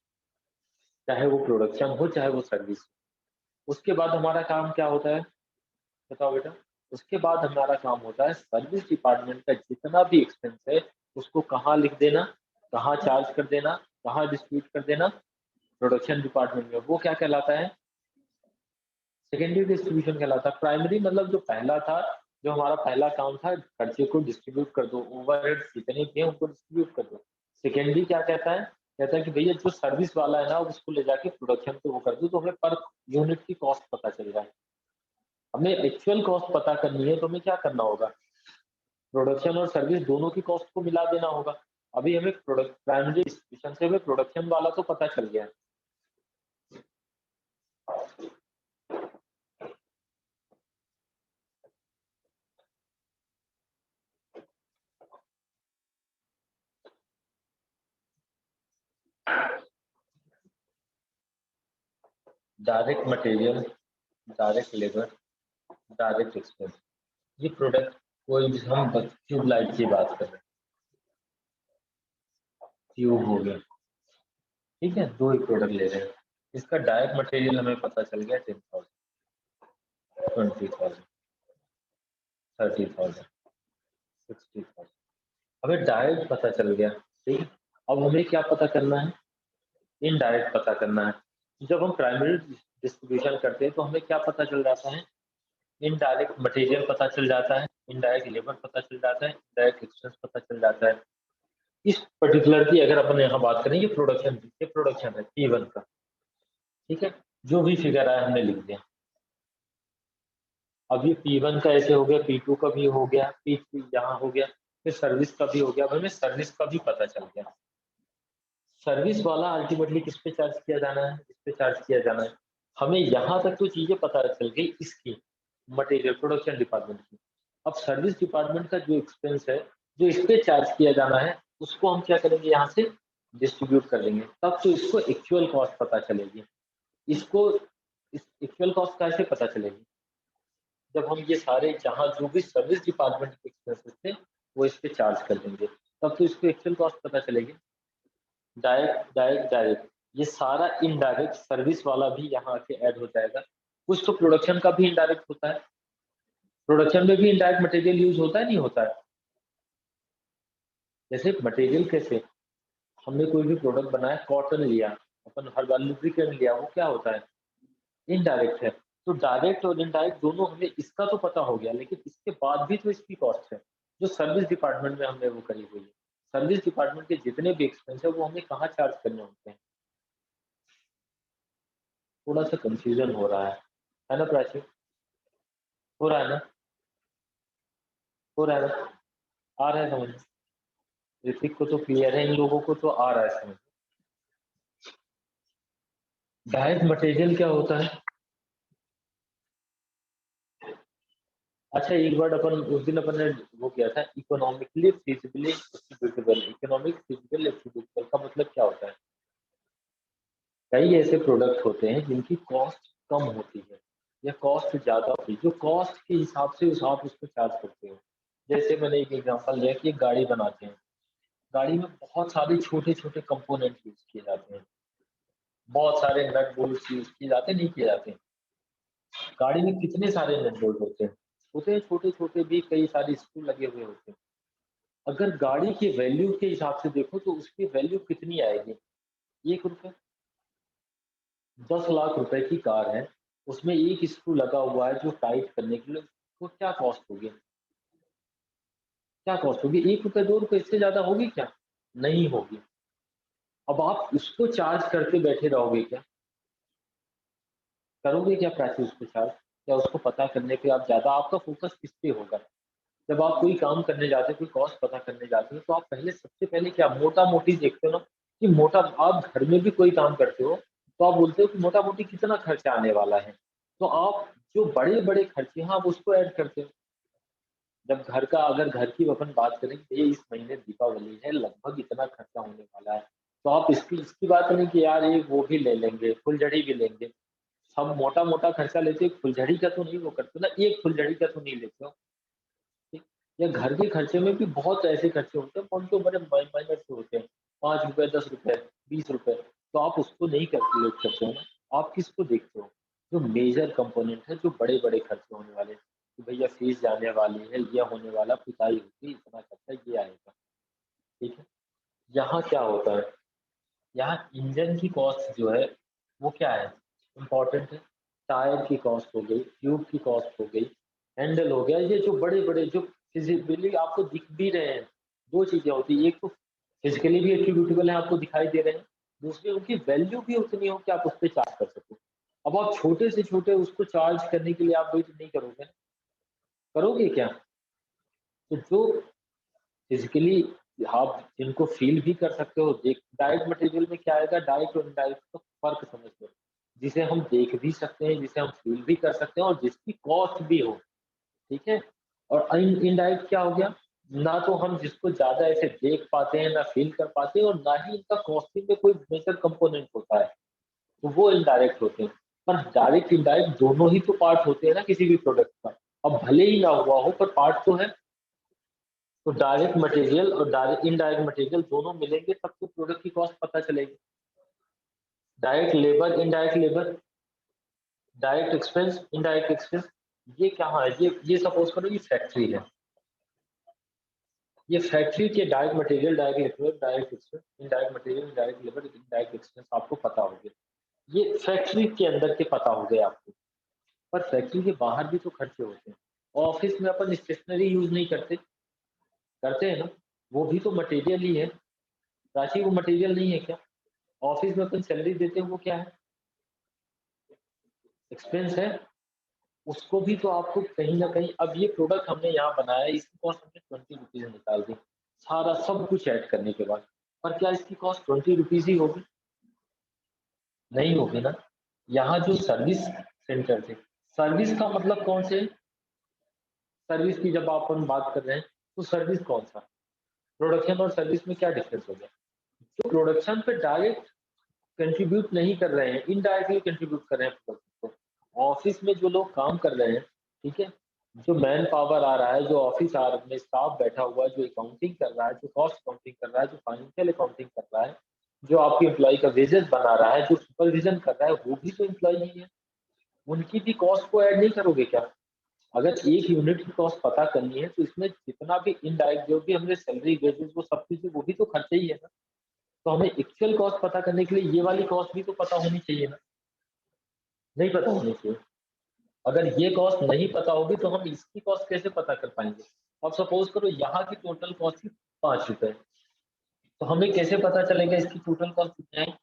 चाहे वो प्रोडक्शन हो चाहे वो सर्विस हो। उसके बाद हमारा काम क्या होता है, बताओ बेटा? उसके बाद हमारा काम होता है सर्विस डिपार्टमेंट का जितना भी एक्सपेंस है उसको कहाँ लिख देना, कहाँ चार्ज कर देना, कहाँ डिस्ट्रीब्यूट कर देना? प्रोडक्शन डिपार्टमेंट में। वो क्या कहलाता है? सेकेंडरी डिस्ट्रीब्यूशन कहलाता है। प्राइमरी मतलब जो पहला था, जो हमारा पहला काम था, खर्चे को डिस्ट्रीब्यूट कर दो, ओवरहेड जितने भी हैं उनको डिस्ट्रीब्यूट कर दो। सेकेंडरी क्या कहता है? कहता है कि भैया जो सर्विस वाला है ना उसको ले जाके प्रोडक्शन पे वो कर दो, तो हमें पर यूनिट की कॉस्ट पता चल जाए। हमें एक्चुअल कॉस्ट पता करनी है तो हमें क्या करना होगा? प्रोडक्शन और सर्विस दोनों की कॉस्ट को मिला देना होगा। अभी हमें प्रोडक्ट प्राइमरी डिस्ट्रीब्यूशन से हमें प्रोडक्शन वाला तो पता चल गया। Direct material, direct labour, direct expense. ये प्रोडक्ट, कोई भी हम ट्यूबलाइट की बात कर रहे हैं, ट्यूब हो गया, ठीक है, दो ही प्रोडक्ट ले रहे हैं। इसका डायरेक्ट मटेरियल हमें पता चल गया 10,000, 20,000, 30,000, 60,000। हमें डायरेक्ट पता चल गया। ठीक है। अब हमें क्या पता करना है? इनडायरेक्ट पता करना है। जब हम प्राइमरी डिस्ट्रीब्यूशन करते हैं तो हमें क्या पता चल जाता है? इनडायरेक्ट मटेरियल पता चल जाता है, इनडायरेक्ट लेबर पता चल जाता है, डायरेक्ट एक्सपेंस पता चल जाता है। इस पर्टिकुलर की अगर अपन यहाँ बात करें, ये प्रोडक्शन की, ये प्रोडक्शन है P1 का। ठीक है। जो भी फिगर आया हमने लिख दिया। अब ये P1 का ऐसे हो गया, P2 का भी हो गया, P3 यहाँ हो गया, फिर सर्विस का भी हो गया। अब हमें सर्विस का भी पता चल गया। सर्विस वाला अल्टीमेटली किस पे चार्ज किया जाना है? इस पे चार्ज किया जाना है। हमें यहाँ तक तो चीजें पता चल गई इसकी, मटेरियल प्रोडक्शन डिपार्टमेंट की। अब सर्विस डिपार्टमेंट का जो एक्सपेंस है, जो इस पे चार्ज किया जाना है, उसको हम क्या करेंगे, यहाँ से डिस्ट्रीब्यूट कर देंगे। तब तो इसको एक्चुअल कॉस्ट पता चलेगी। इसको इस एक्चुअल कॉस्ट कैसे पता चलेगी? जब हम ये सारे जहाँ जो भी सर्विस डिपार्टमेंट के एक्सपेंसेस थे वो इस पे चार्ज कर देंगे, तब तो इसको एक्चुअल कॉस्ट पता चलेगी। डायरेक्ट डायरेक्ट डायरेक्ट, ये सारा इनडायरेक्ट सर्विस वाला भी यहाँ आके ऐड हो जाएगा। कुछ तो प्रोडक्शन का भी इनडायरेक्ट होता है। प्रोडक्शन में भी इनडायरेक्ट मटेरियल यूज होता है, नहीं होता है? जैसे मटेरियल कैसे, हमने कोई भी प्रोडक्ट बनाया, कॉटन लिया, अपन हर बार लुब्रिकेंट लिया, वो क्या होता है? इनडायरेक्ट है। तो डायरेक्ट और इनडायरेक्ट दोनों, हमें इसका तो पता हो गया, लेकिन इसके बाद भी तो इसकी कॉस्ट है जो सर्विस डिपार्टमेंट में हमने वो करी हुई है। सर्विस डिपार्टमेंट के जितने भी एक्सपेंस है वो हमें कहाँ चार्ज करने होते हैं? थोड़ा सा कंफ्यूजन हो रहा है ना प्राची? हो रहा है ना? हो रहा है ना? आ रहा है समझ? ऋतिक को तो क्लियर है, इन लोगों को तो आ रहा है समझ। डायरेक्ट मटेरियल क्या होता है? अच्छा, एक वर्ड अपन उस दिन अपन ने वो किया था, economically feasibility distributable. Economic feasible distributable का मतलब क्या होता है? कई ऐसे प्रोडक्ट होते हैं जिनकी कॉस्ट कम होती है या कॉस्ट ज़्यादा होती है, जो कॉस्ट के हिसाब से उस आप उसको चार्ज करते हो। जैसे मैंने एक एग्जांपल लिया कि एक गाड़ी बनाते हैं, गाड़ी में बहुत सारे छोटे-छोटे कंपोनेंट यूज़ किए जाते हैं, बहुत सारे नट बोल्ट्स यूज़ किए जाते हैं, नहीं किए जाते हैं। गाड़ी में कितने सारे नट बोल्ट होते हैं छोटे-छोटे भी कई सारे स्क्रू लगे हुए होते हैं। अगर गाड़ी की वैल्यू के हिसाब से देखो तो उसकी वैल्यू कितनी आएगी? ₹1 10 लाख रुपए की कार है, उसमें एक स्क्रू लगा हुआ है जो टाइट करने के लिए, वो क्या कॉस्ट होगी? क्या कॉस्ट होगी? ₹1 ₹2 इससे ज़्यादा होगी क्या? नहीं होगी। अब आप उसको चार्ज करके बैठे रहोगे क्या? करोगे क्या पैसे उसको चार्ज? क्या उसको पता करने पे आप ज़्यादा आपका फ़ोकस किस पे होगा? जब आप कोई काम करने जाते हो, कोई कॉस्ट पता करने जाते हो, तो आप पहले सबसे पहले क्या मोटा-मोटी देखते हो ना कि मोटा आप घर में भी कोई काम करते हो, तो आप बोलते हो कि मोटा-मोटी कितना खर्चा आने वाला है। तो आप जो बड़े-बड़े खर्चे हैं, आप उसको ऐड करते हो। जब घर का अगर घर की अपन बात करें कि भैया इस महीने दीपावली है, लगभग इतना खर्चा होने वाला है, तो आप इसकी इसकी बात करें कि यार ये वो भी ले लेंगे, फुलझड़ी भी लेंगे। सब मोटा-मोटा खर्चा लेते हो, फुलझड़ी का तो नहीं वो करते ना, एक फुलझड़ी का तो नहीं लेते हो। ठीक, या घर के खर्चे में भी बहुत ऐसे खर्चे होते हैं कौन तो बड़े माइनर से होते हैं, ₹5 ₹10 ₹20, तो आप उसको नहीं कैलकुलेट करते हो ना, आप किसको देखते हो? जो मेजर कंपोनेंट है, जो बड़े-बड़े खर्चे होने वाले हैं, कि भैया फीस जाने वाली है, ये होने वाला, पुताई होगी, इतना खर्चा ये आएगा, ठीक है? यहाँ क्या होता है, यहाँ इंजन की कॉस्ट जो है, वो क्या है? इम्पोर्टेंट है। टायर की कॉस्ट हो गई, ट्यूब की कॉस्ट हो गई, हैंडल हो गया, ये जो बड़े-बड़े जो फिज़िबली आपको दिख भी रहे हैं, 2 चीज़ें होती हैं, एक तो फिज़िकली भी एट्रिब्यूटेबल है, आपको दिखाई दे रहे हैं, दूसरी उनकी वैल्यू भी उतनी हो कि आप उस पे चार्ज कर सको। अब आप छोटे से छोटे उसको चार्ज करने के लिए आप वेट नहीं करोगे ना, करोगे क्या? तो जो फिज़िकली आप जिनको फ़ील भी कर सकते हो, देख डायरेक्ट मटेरियल में क्या आएगा, डायरेक्ट और इनडायरेक्ट का फ़र्क समझ लो। जिसे हम देख भी सकते हैं, जिसे हम फ़ील भी कर सकते हैं और जिसकी कॉस्ट भी हो, ठीक है? और इनडायरेक्ट क्या हो गया? ना तो हम जिसको ज़्यादा ऐसे देख पाते हैं, ना फ़ील कर पाते हैं और ना ही इनका कॉस्टिंग में कोई मेजर कंपोनेंट होता है, तो वो इनडायरेक्ट होते हैं। पर डायरेक्ट, इनडायरेक्ट दोनों ही तो पार्ट होते हैं ना किसी भी प्रोडक्ट का। अब भले ही ना हुआ हो पर पार्ट तो है। तो डायरेक्ट मटेरियल और डायरेक्ट इनडायरेक्ट मटेरियल दोनों मिलेंगे तब तो प्रोडक्ट की कॉस्ट पता चलेगी। Direct labour, indirect labour, direct expense, indirect expense, ये कहाँ है? ये सपोज़ करो ये फैक्ट्री है। ये फैक्ट्री के direct material, direct labour, direct expense, indirect material, indirect labour, indirect expense आपको पता होंगे। ये फैक्ट्री के अंदर के पता हो गए आपको। पर फैक्ट्री के बाहर भी तो खर्चे होते हैं। ऑफ़िस में अपन स्टेशनरी यूज़ नहीं करते, करते हैं ना? वो भी तो मटेरियल ही है। प्राची वो मटेरियल नहीं है क्या? ऑफ़िस में अपन सैलरी देते हैं वो क्या है? एक्सपेंस है। उसको भी तो आपको कहीं न कहीं अब ये प्रोडक्ट हमने यहाँ बनाया है, इसकी कॉस्ट हमने ₹20 निकाल दी। सारा सब कुछ ऐड करने के बाद। पर क्या इसकी कॉस्ट ₹20 ही होगी? नहीं होगी ना। यहाँ जो सर्विस सेंटर थे, सर्विस का मतलब कौन से? सर्विस की जब अपन बात कर रहे हैं, तो सर्विस कौन-सा? प्रोडक्शन और सर्विस में क्या डिफरेंस हो गया? जो प्रोडक्शन पे डायरेक्ट कंट्रीब्यूट नहीं कर रहे हैं, इनडायरेक्टली कंट्रीब्यूट कर रहे हैं प्रोडक्ट को। ऑफिस में जो लोग काम कर रहे हैं, ठीक है? जो मैन पावर आ रहा है, जो ऑफिस आवर में स्टाफ बैठा हुआ है, जो अकाउंटिंग कर रहा है, जो कॉस्ट अकाउंटिंग कर रहा है, जो फाइनेंशियल अकाउंटिंग कर रहा है, जो आपके एम्प्लॉयी का वेजेस बना रहा है, जो सुपरविज़न कर रहा है, वो भी तो एम्प्लॉयी ही है। उनकी भी कॉस्ट को ऐड नहीं करोगे क्या? अगर एक यूनिट की कॉस्ट पता करनी है, तो इसमें जितना भी इनडायरेक्ट जो भी हमने सैलरी, वेजेस वो सब चीज़ें वो भी तो खर्चे ही है ना। तो हमें एक्चुअल कॉस्ट पता करने के लिए ये वाली कॉस्ट भी तो पता होनी चाहिए ना, नहीं पता होनी चाहिए। अगर ये कॉस्ट नहीं पता होगी तो हम इसकी कॉस्ट कैसे पता कर पाएँगे? अब सपोज़ करो यहाँ की टोटल कॉस्ट थी ₹5, तो हमें कैसे पता चलेगा इसकी टोटल कॉस्ट कितना है?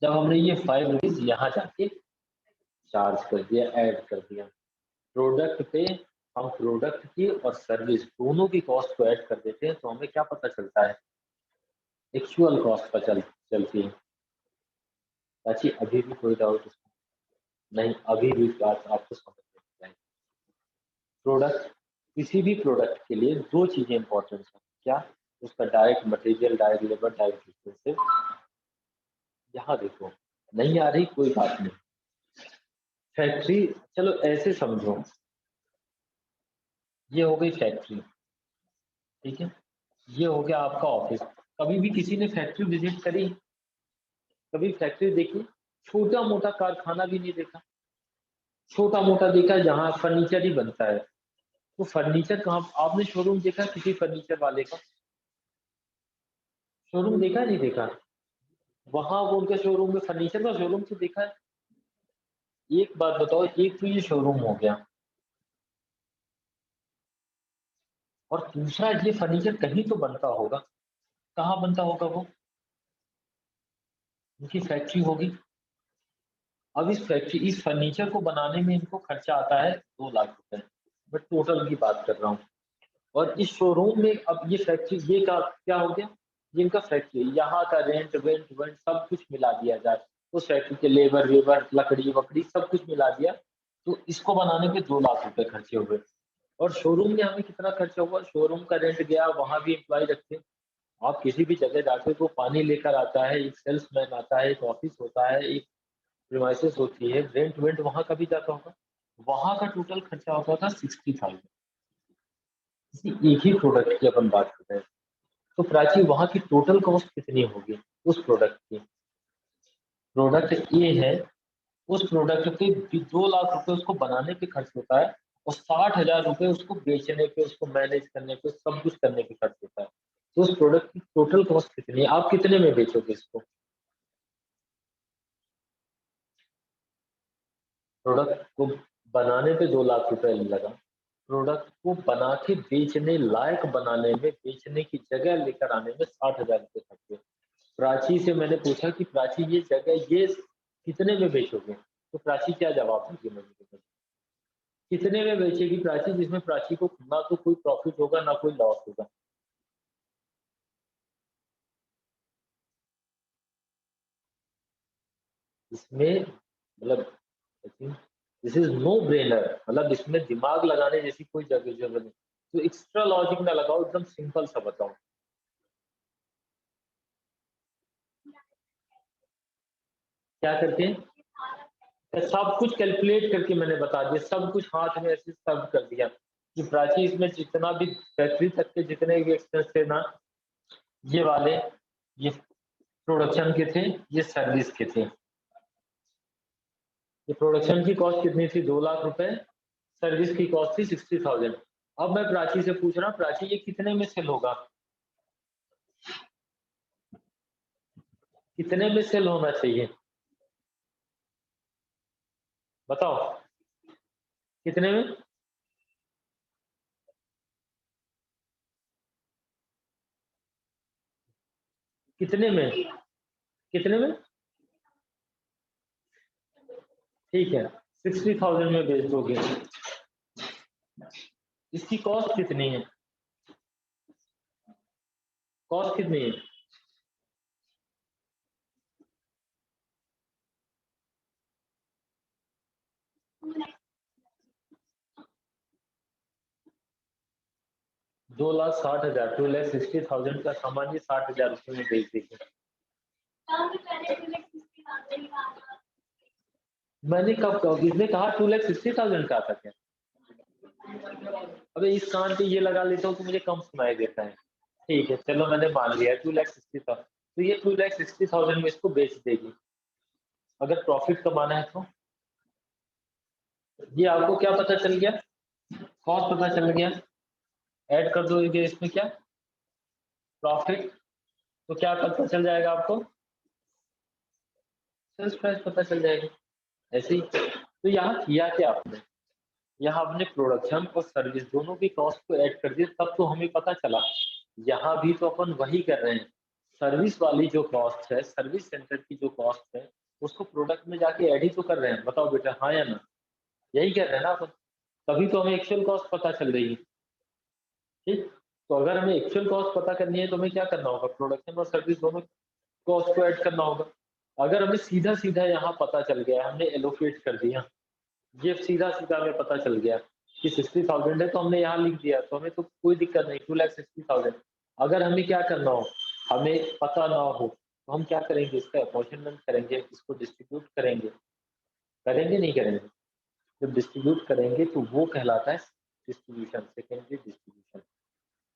जब हमने ये ₹5 यहाँ जाके चार्ज कर दिया, ऐड कर दिया। प्रोडक्ट पे हम प्रोडक्ट की और सर्विस दोनों की कॉस्ट को ऐड कर देते हैं, तो हमें क्या पता चलता है? एक्चुअल कॉस्ट पता चलती है। ताकि अभी भी कोई डाउट नहीं, अभी भी बात आपको समझ में आई। प्रोडक्ट, किसी भी प्रोडक्ट के लिए 2 चीज़ें इम्पोर्टेंट हैं। क्या? उसका direct material, direct labour, direct expensive. यहाँ देखो, नहीं आ रही कोई बात नहीं। फैक्ट्री, चलो ऐसे समझो, ये हो गई फैक्ट्री, ठीक है, ये हो गया आपका ऑफिस। कभी भी किसी ने फैक्ट्री विजिट करी, कभी फैक्ट्री देखी? छोटा मोटा कारखाना भी नहीं देखा, छोटा मोटा देखा जहाँ फर्नीचर ही बनता है। तो फर्नीचर कहाँ, आपने शोरूम देखा किसी फर्नीचर वाले का? शोरूम देखा नहीं देखा? वहां वो उनके शोरूम में फर्नीचर का शोरूम तो देखा है? एक बात बताओ, एक तो ये शोरूम हो गया, और दूसरा ये फर्नीचर कहीं तो बनता होगा। कहाँ बनता होगा वो? उनकी फैक्ट्री होगी। अब इस फर्नीचर को बनाने में इनको खर्चा आता है 2 लाख रुपए। मैं टोटल की बात कर रहा हूँ। और इस शोरूम में अब ये फैक्ट्री, ये का क्या हो गया, ये इनका फैक्ट्री, यहाँ का रेंट वेंट वेंट सब कुछ मिला दिया जाए, उस फैक्ट्री के लेबर वेबर लकड़ी वकड़ी सब कुछ मिला दिया, तो इसको बनाने पे 2 लाख रुपए खर्चे हुए। और शोरूम में हमें कितना खर्चा हुआ? शोरूम का रेंट गया, वहां भी एम्प्लॉय रखते। आप किसी भी जगह जाते हो तो पानी लेकर आता है, एक सेल्समैन आता है, एक ऑफिस होता है, एक प्रीमाइसेस होती है, रेंट वेंट वहां का भी जाता होगा। वहां का टोटल खर्चा होता था 60,000। किसी एक ही प्रोडक्ट की अपन बात कर रहे हैं, तो प्राची वहां की टोटल कॉस्ट कितनी होगी उस प्रोडक्ट की? प्रोडक्ट ए है, उस प्रोडक्ट पे 2 लाख रुपए उसको बनाने पे खर्च होता है, और 60,000 रुपए उसको बेचने पे, उसको मैनेज करने पे, सब कुछ करने पे खर्च होता है। तो उस प्रोडक्ट की टोटल कॉस्ट कितनी है? आप कितने में बेचोगे इसको? प्रोडक्ट को बनाने पे 2 लाख रुपए लगा, प्रोडक्ट को बना के बेचने लायक बनाने में, बेचने की जगह लेकर आने में 60,000 रुपए खर्च हुए। प्राची से मैंने पूछा कि प्राची ये जगह ये कितने में बेचोगे, तो प्राची क्या जवाब देगी मुझे? कितने में बेचेगी प्राची, जिसमें प्राची को ना तो कोई प्रॉफिट होगा ना कोई लॉस होगा? इसमें मतलब दिस इज नो ब्रेनर, मतलब इसमें दिमाग लगाने जैसी कोई जगह जरूरत नहीं। तो एक्स्ट्रा लॉजिक ना लगाओ, एकदम सिंपल सा बताओ। क्या करके? सब कुछ कैलकुलेट करके मैंने बता दिया, सब कुछ हाथ में ऐसे सब कर दिया कि प्राची इसमें जितना भी फैक्ट्री तक के जितने भी एक्सपेंस थे ना, ये वाले, ये प्रोडक्शन के थे, ये सर्विस के थे। ये प्रोडक्शन की कॉस्ट कितनी थी? 2 लाख रुपए। सर्विस की कॉस्ट थी 60,000। अब मैं प्राची से पूछ रहा हूँ, प्राची ये कितने में सेल होगा? कितने में सेल होना चाहिए? बताओ कितने में? कितने में? कितने में? ठीक है, 60,000 में बेच दोगे। इसकी कॉस्ट कितनी है? कॉस्ट कितनी है? 2,60,000, 2,60,000 का सामान ये 60,000 रुपये में बेच देगी। मैंने कब कहा? इसने कहा 2,60,000 का था क्या? अबे इस कान पे ये लगा लेता हूँ तो मुझे कम सुनाई देता है। ठीक है चलो, मैंने मान लिया 2,60,000। तो ये 2,60,000 में इसको बेच देगी, अगर प्रॉफिट कमाना है तो। ये आपको क्या पता चल गया? कॉस्ट पता चल गया। ऐड कर दोगे इसमें क्या? प्रॉफिट। तो क्या पता चल जाएगा आपको? सेल्स प्राइस पता चल जाएगी। ऐसे ही तो यहाँ किया क्या आपने? यहाँ आपने प्रोडक्शन और सर्विस दोनों की कॉस्ट को ऐड कर दिया, तब तो हमें पता चला। यहाँ भी तो अपन वही कर रहे हैं। सर्विस वाली जो कॉस्ट है, सर्विस सेंटर की जो कॉस्ट है, उसको प्रोडक्ट में जाके ऐड ही तो कर रहे हैं। बताओ बेटा, हाँ या ना? यही कर रहे हैं ना अपन। तभी तो हमें एक्चुअल कॉस्ट पता चल रही है। ठीक। तो अगर हमें एक्चुअल कॉस्ट पता करनी है तो हमें क्या करना होगा? प्रोडक्शन और सर्विस दोनों कॉस्ट को ऐड करना होगा। अगर हमें सीधा सीधा यहाँ पता चल गया, हमने एलोकेट कर दिया, ये सीधा सीधा हमें पता चल गया कि 60,000 है, तो हमने यहाँ लिख दिया, तो हमें तो कोई दिक्कत नहीं, 2,60,000। अगर हमें क्या करना हो, हमें पता ना हो, तो हम क्या करेंगे, इसका अपॉर्चुनमेंट करेंगे, इसको डिस्ट्रीब्यूट करेंगे, करेंगे नहीं करेंगे? जब डिस्ट्रीब्यूट करेंगे तो वो कहलाता है डिस्ट्रीब्यूशन, सेकेंडरी डिस्ट्रीब्यूशन।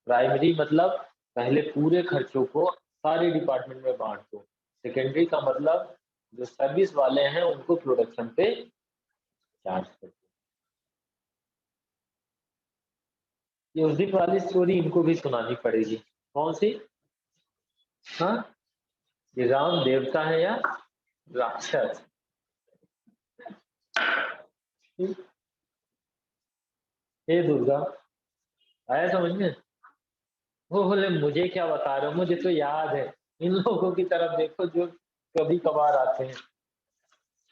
प्राइमरी मतलब पहले पूरे खर्चों को सारे डिपार्टमेंट में बांट दो। सेकेंडरी का मतलब जो सर्विस वाले हैं उनको प्रोडक्शन पे चार्ज कर दो। ये उस दिन वाली स्टोरी इनको भी सुनानी पड़ेगी। कौन सी? हाँ, ये राम देवता है या राक्षस? हे दुर्गा, आया समझ में? वो बोले मुझे क्या बता रहे हो, मुझे तो याद है। इन लोगों की तरफ देखो जो कभी कभार आते हैं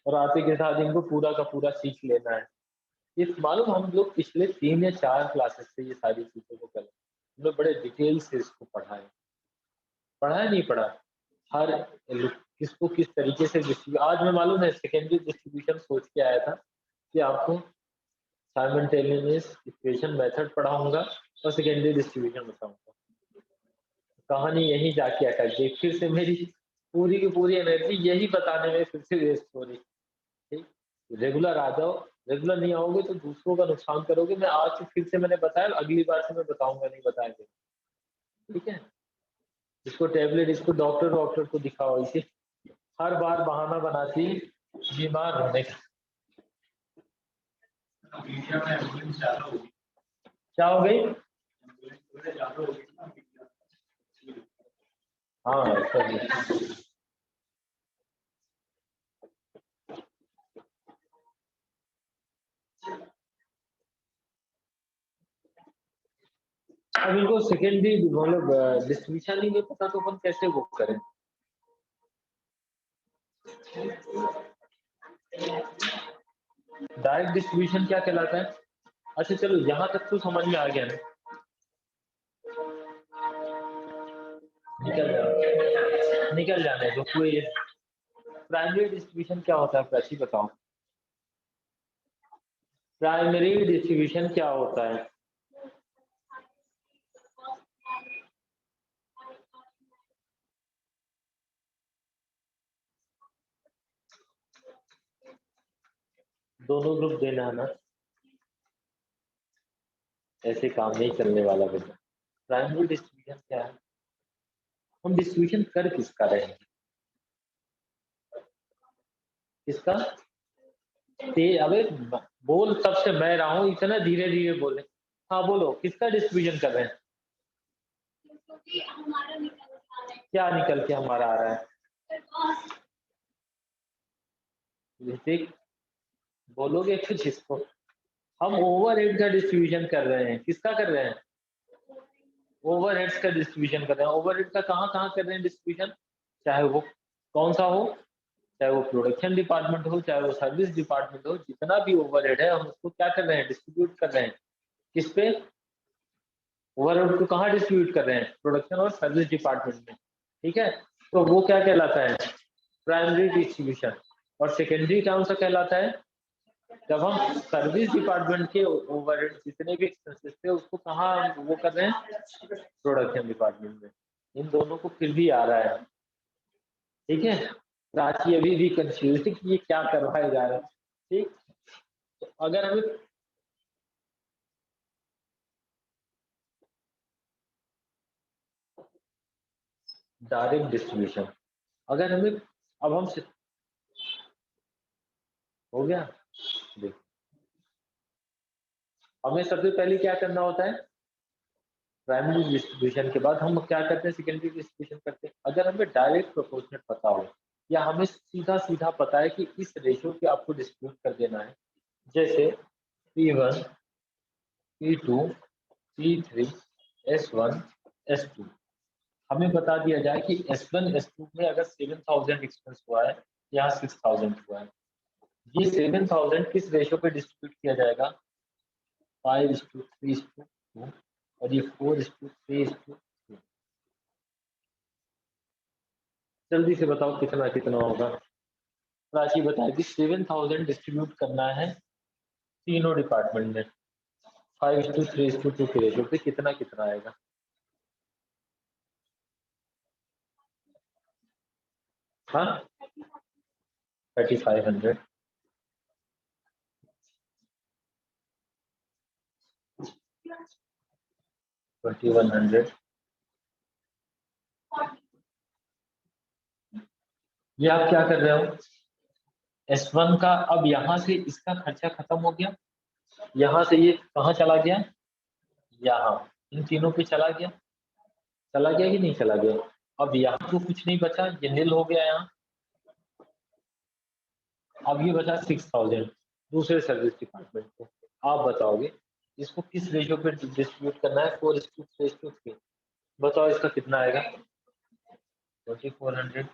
और आते के साथ इनको पूरा का पूरा सीख लेना है। ये मालूम हम लोग पिछले 3 या 4 क्लासेस से ये सारी चीजों को कर रहे हैं। हम लोग बड़े डिटेल से इसको पढ़ा है नहीं पढ़ा, हर किसको किस तरीके से डिस्ट्रीब्यूट। आज मैं मालूम है सेकेंडरी डिस्ट्रीब्यूशन सोच के आया था कि आपको साइमल्टेनियस इक्वेशन मेथड पढ़ाऊंगा और सेकेंडरी डिस्ट्रीब्यूशन बताऊंगा। कहानी यहीं जाके अटक गई, फिर से मेरी पूरी की पूरी एनर्जी यही बताने में फिर से वेस्ट हो रही। ठीक, रेगुलर आ जाओ, रेगुलर नहीं आओगे तो दूसरों का नुकसान करोगे। मैं आज से फिर से मैंने बताया, अगली बार से मैं बताऊंगा नहीं, बताएंगे। ठीक है, इसको टेबलेट, इसको डॉक्टर डॉक्टर को दिखाओ, इसे हर बार बहाना बनाती है बीमार होने का। क्या हो गई? हाँ ऐसा भी। अब इनको सेकेंडरी मतलब डिस्ट्रीब्यूशन ही नहीं पता तो अपन कैसे वो करें? डायरेक्ट डिस्ट्रीब्यूशन क्या कहलाता है? अच्छा चलो यहाँ तक तो समझ में आ गया ना। निकल जाने दो कोई। प्राइमरी डिस्ट्रीब्यूशन क्या होता है, प्राची बताओ। प्राइमरी डिस्ट्रीब्यूशन क्या होता है? दोनों ग्रुप देना है ना, ऐसे काम नहीं चलने वाला बेटा। प्राइमरी डिस्ट्रीब्यूशन क्या है? हम डिस्ट्रीब्यूशन कर किसका रहे हैं? किसका? ते अबे बोल, तब से मैं रहा हूँ, इतना धीरे धीरे बोले। हाँ बोलो, किसका डिस्ट्रीब्यूशन कर रहे हैं? क्या निकल के हमारा आ रहा है? ऋतिक, बोलोगे कुछ इसको? हम ओवरहेड का डिस्ट्रीब्यूशन कर रहे हैं। किसका कर रहे हैं? ओवरहेड्स का डिस्ट्रीब्यूशन कर रहे हैं। ओवरहेड का कहाँ कहाँ कर रहे हैं डिस्ट्रीब्यूशन? चाहे वो कौन सा हो, चाहे वो प्रोडक्शन डिपार्टमेंट हो, चाहे वो सर्विस डिपार्टमेंट हो, जितना भी ओवरहेड है हम उसको क्या कर रहे हैं, डिस्ट्रीब्यूट कर रहे हैं। किस पे? ओवरहेड को कहाँ डिस्ट्रीब्यूट कर रहे हैं? प्रोडक्शन और सर्विस डिपार्टमेंट में। ठीक है, तो वो क्या कहलाता है? Primary distribution. और सेकेंडरी कौन सा कहलाता है? जब हम सर्विस डिपार्टमेंट के ओवरहेड जितने भी एक्सपेंसेस थे उसको कहाँ वो कर रहे हैं, प्रोडक्शन डिपार्टमेंट में। इन दोनों को फिर भी आ रहा है। ठीक है, प्राची अभी भी कंफ्यूज है कि ये क्या करवाया जा रहा है। ठीक, तो अगर हमें डायरेक्ट डिस्ट्रीब्यूशन, अगर हमें अब हम हो गया देख, हमें सबसे पहले क्या करना होता है? प्राइमरी डिस्ट्रीब्यूशन के बाद हम क्या करते हैं, सेकेंडरी डिस्ट्रीब्यूशन करते हैं। अगर हमें डायरेक्ट प्रोपोर्शनेट पता हो या हमें सीधा सीधा पता है कि इस रेशियो पे आपको डिस्ट्रीब्यूट कर देना है, जैसे P1 P2 P3 S1 S2, हमें बता दिया जाए कि S1 S2 में अगर 7000 एक्सपेंस हुआ है, यहाँ 6000 हुआ है, ये 7000 किस रेशियो पे डिस्ट्रीब्यूट किया जाएगा? 5:3:2, और ये 4:3:2। जल्दी से बताओ कितना कितना होगा। राशि बताएगी 7000 डिस्ट्रीब्यूट करना है तीनों डिपार्टमेंट में, 5:3:2 के रेशियो पे कितना कितना आएगा? हाँ 3500, 2100। ये आप क्या कर रहे हो, S1 का अब यहाँ से इसका खर्चा खत्म हो गया, यहाँ से ये कहाँ चला गया, यहाँ इन तीनों पे चला गया, चला गया कि नहीं चला गया। अब यहाँ तो कुछ नहीं बचा, ये नील हो गया यहाँ। अब ये बचा 6000 दूसरे सर्विस डिपार्टमेंट को। आप बताओगे इसको किस रेशियो पे डिस्ट्रीब्यूट करना है, 4:3। बताओ इसका कितना आएगा, 2400।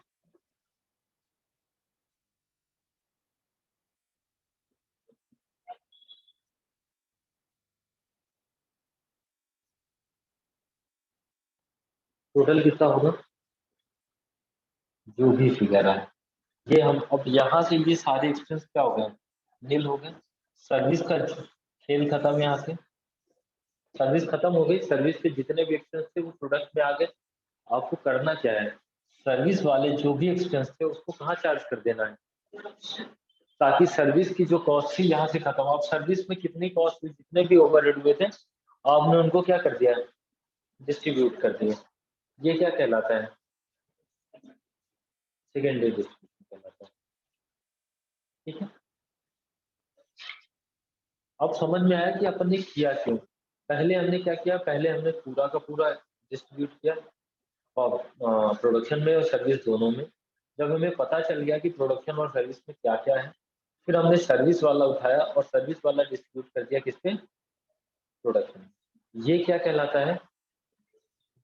टोटल कितना होगा, जो भी फिगर है ये हम अब यहाँ से ये सारे एक्सपेंस क्या हो गए, नील हो गए। सर्विस का खेल खत्म, यहाँ से सर्विस खत्म हो गई, सर्विस के जितने भी एक्सपेंस थे वो प्रोडक्ट में आ गए। आपको करना क्या है, सर्विस वाले जो भी एक्सपेंस थे उसको कहाँ चार्ज कर देना है, ताकि सर्विस की जो कॉस्ट थी यहाँ से खत्म। आप सर्विस में कितनी कॉस्ट हुई, जितने भी ओवरहेड हुए थे आपने उनको क्या कर दिया, डिस्ट्रीब्यूट कर दिया। ये क्या कहलाता है, सेकेंडरी डिस्ट्रीब्यूशन कहलाता है। ठीक है, अब समझ में आया कि अपन ने किया क्यों। पहले हमने क्या किया, पहले हमने पूरा का पूरा डिस्ट्रीब्यूट किया प्रोडक्शन में और सर्विस दोनों में। जब हमें पता चल गया कि प्रोडक्शन और सर्विस में क्या क्या है, फिर हमने सर्विस वाला उठाया और सर्विस वाला डिस्ट्रीब्यूट कर दिया किस पे, प्रोडक्शन। ये क्या कहलाता है,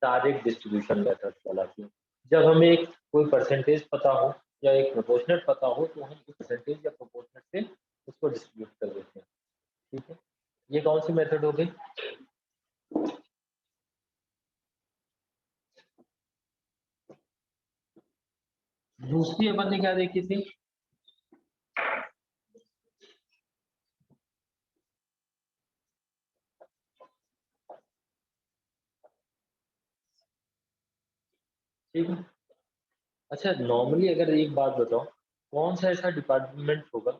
डायरेक्ट डिस्ट्रीब्यूशन मेथड कहलाती है। जब हमें एक कोई परसेंटेज पता हो या एक प्रोपोर्शनेट पता हो तो हम उस परसेंटेज या प्रोपोर्शनेट से उसको डिस्ट्रीब्यूट कर देते हैं। ठीक है, ये कौन सी मेथड हो गई। दूसरी अपन ने क्या देखी थी, ठीक है। अच्छा नॉर्मली अगर एक बात बताओ, कौन सा ऐसा डिपार्टमेंट होगा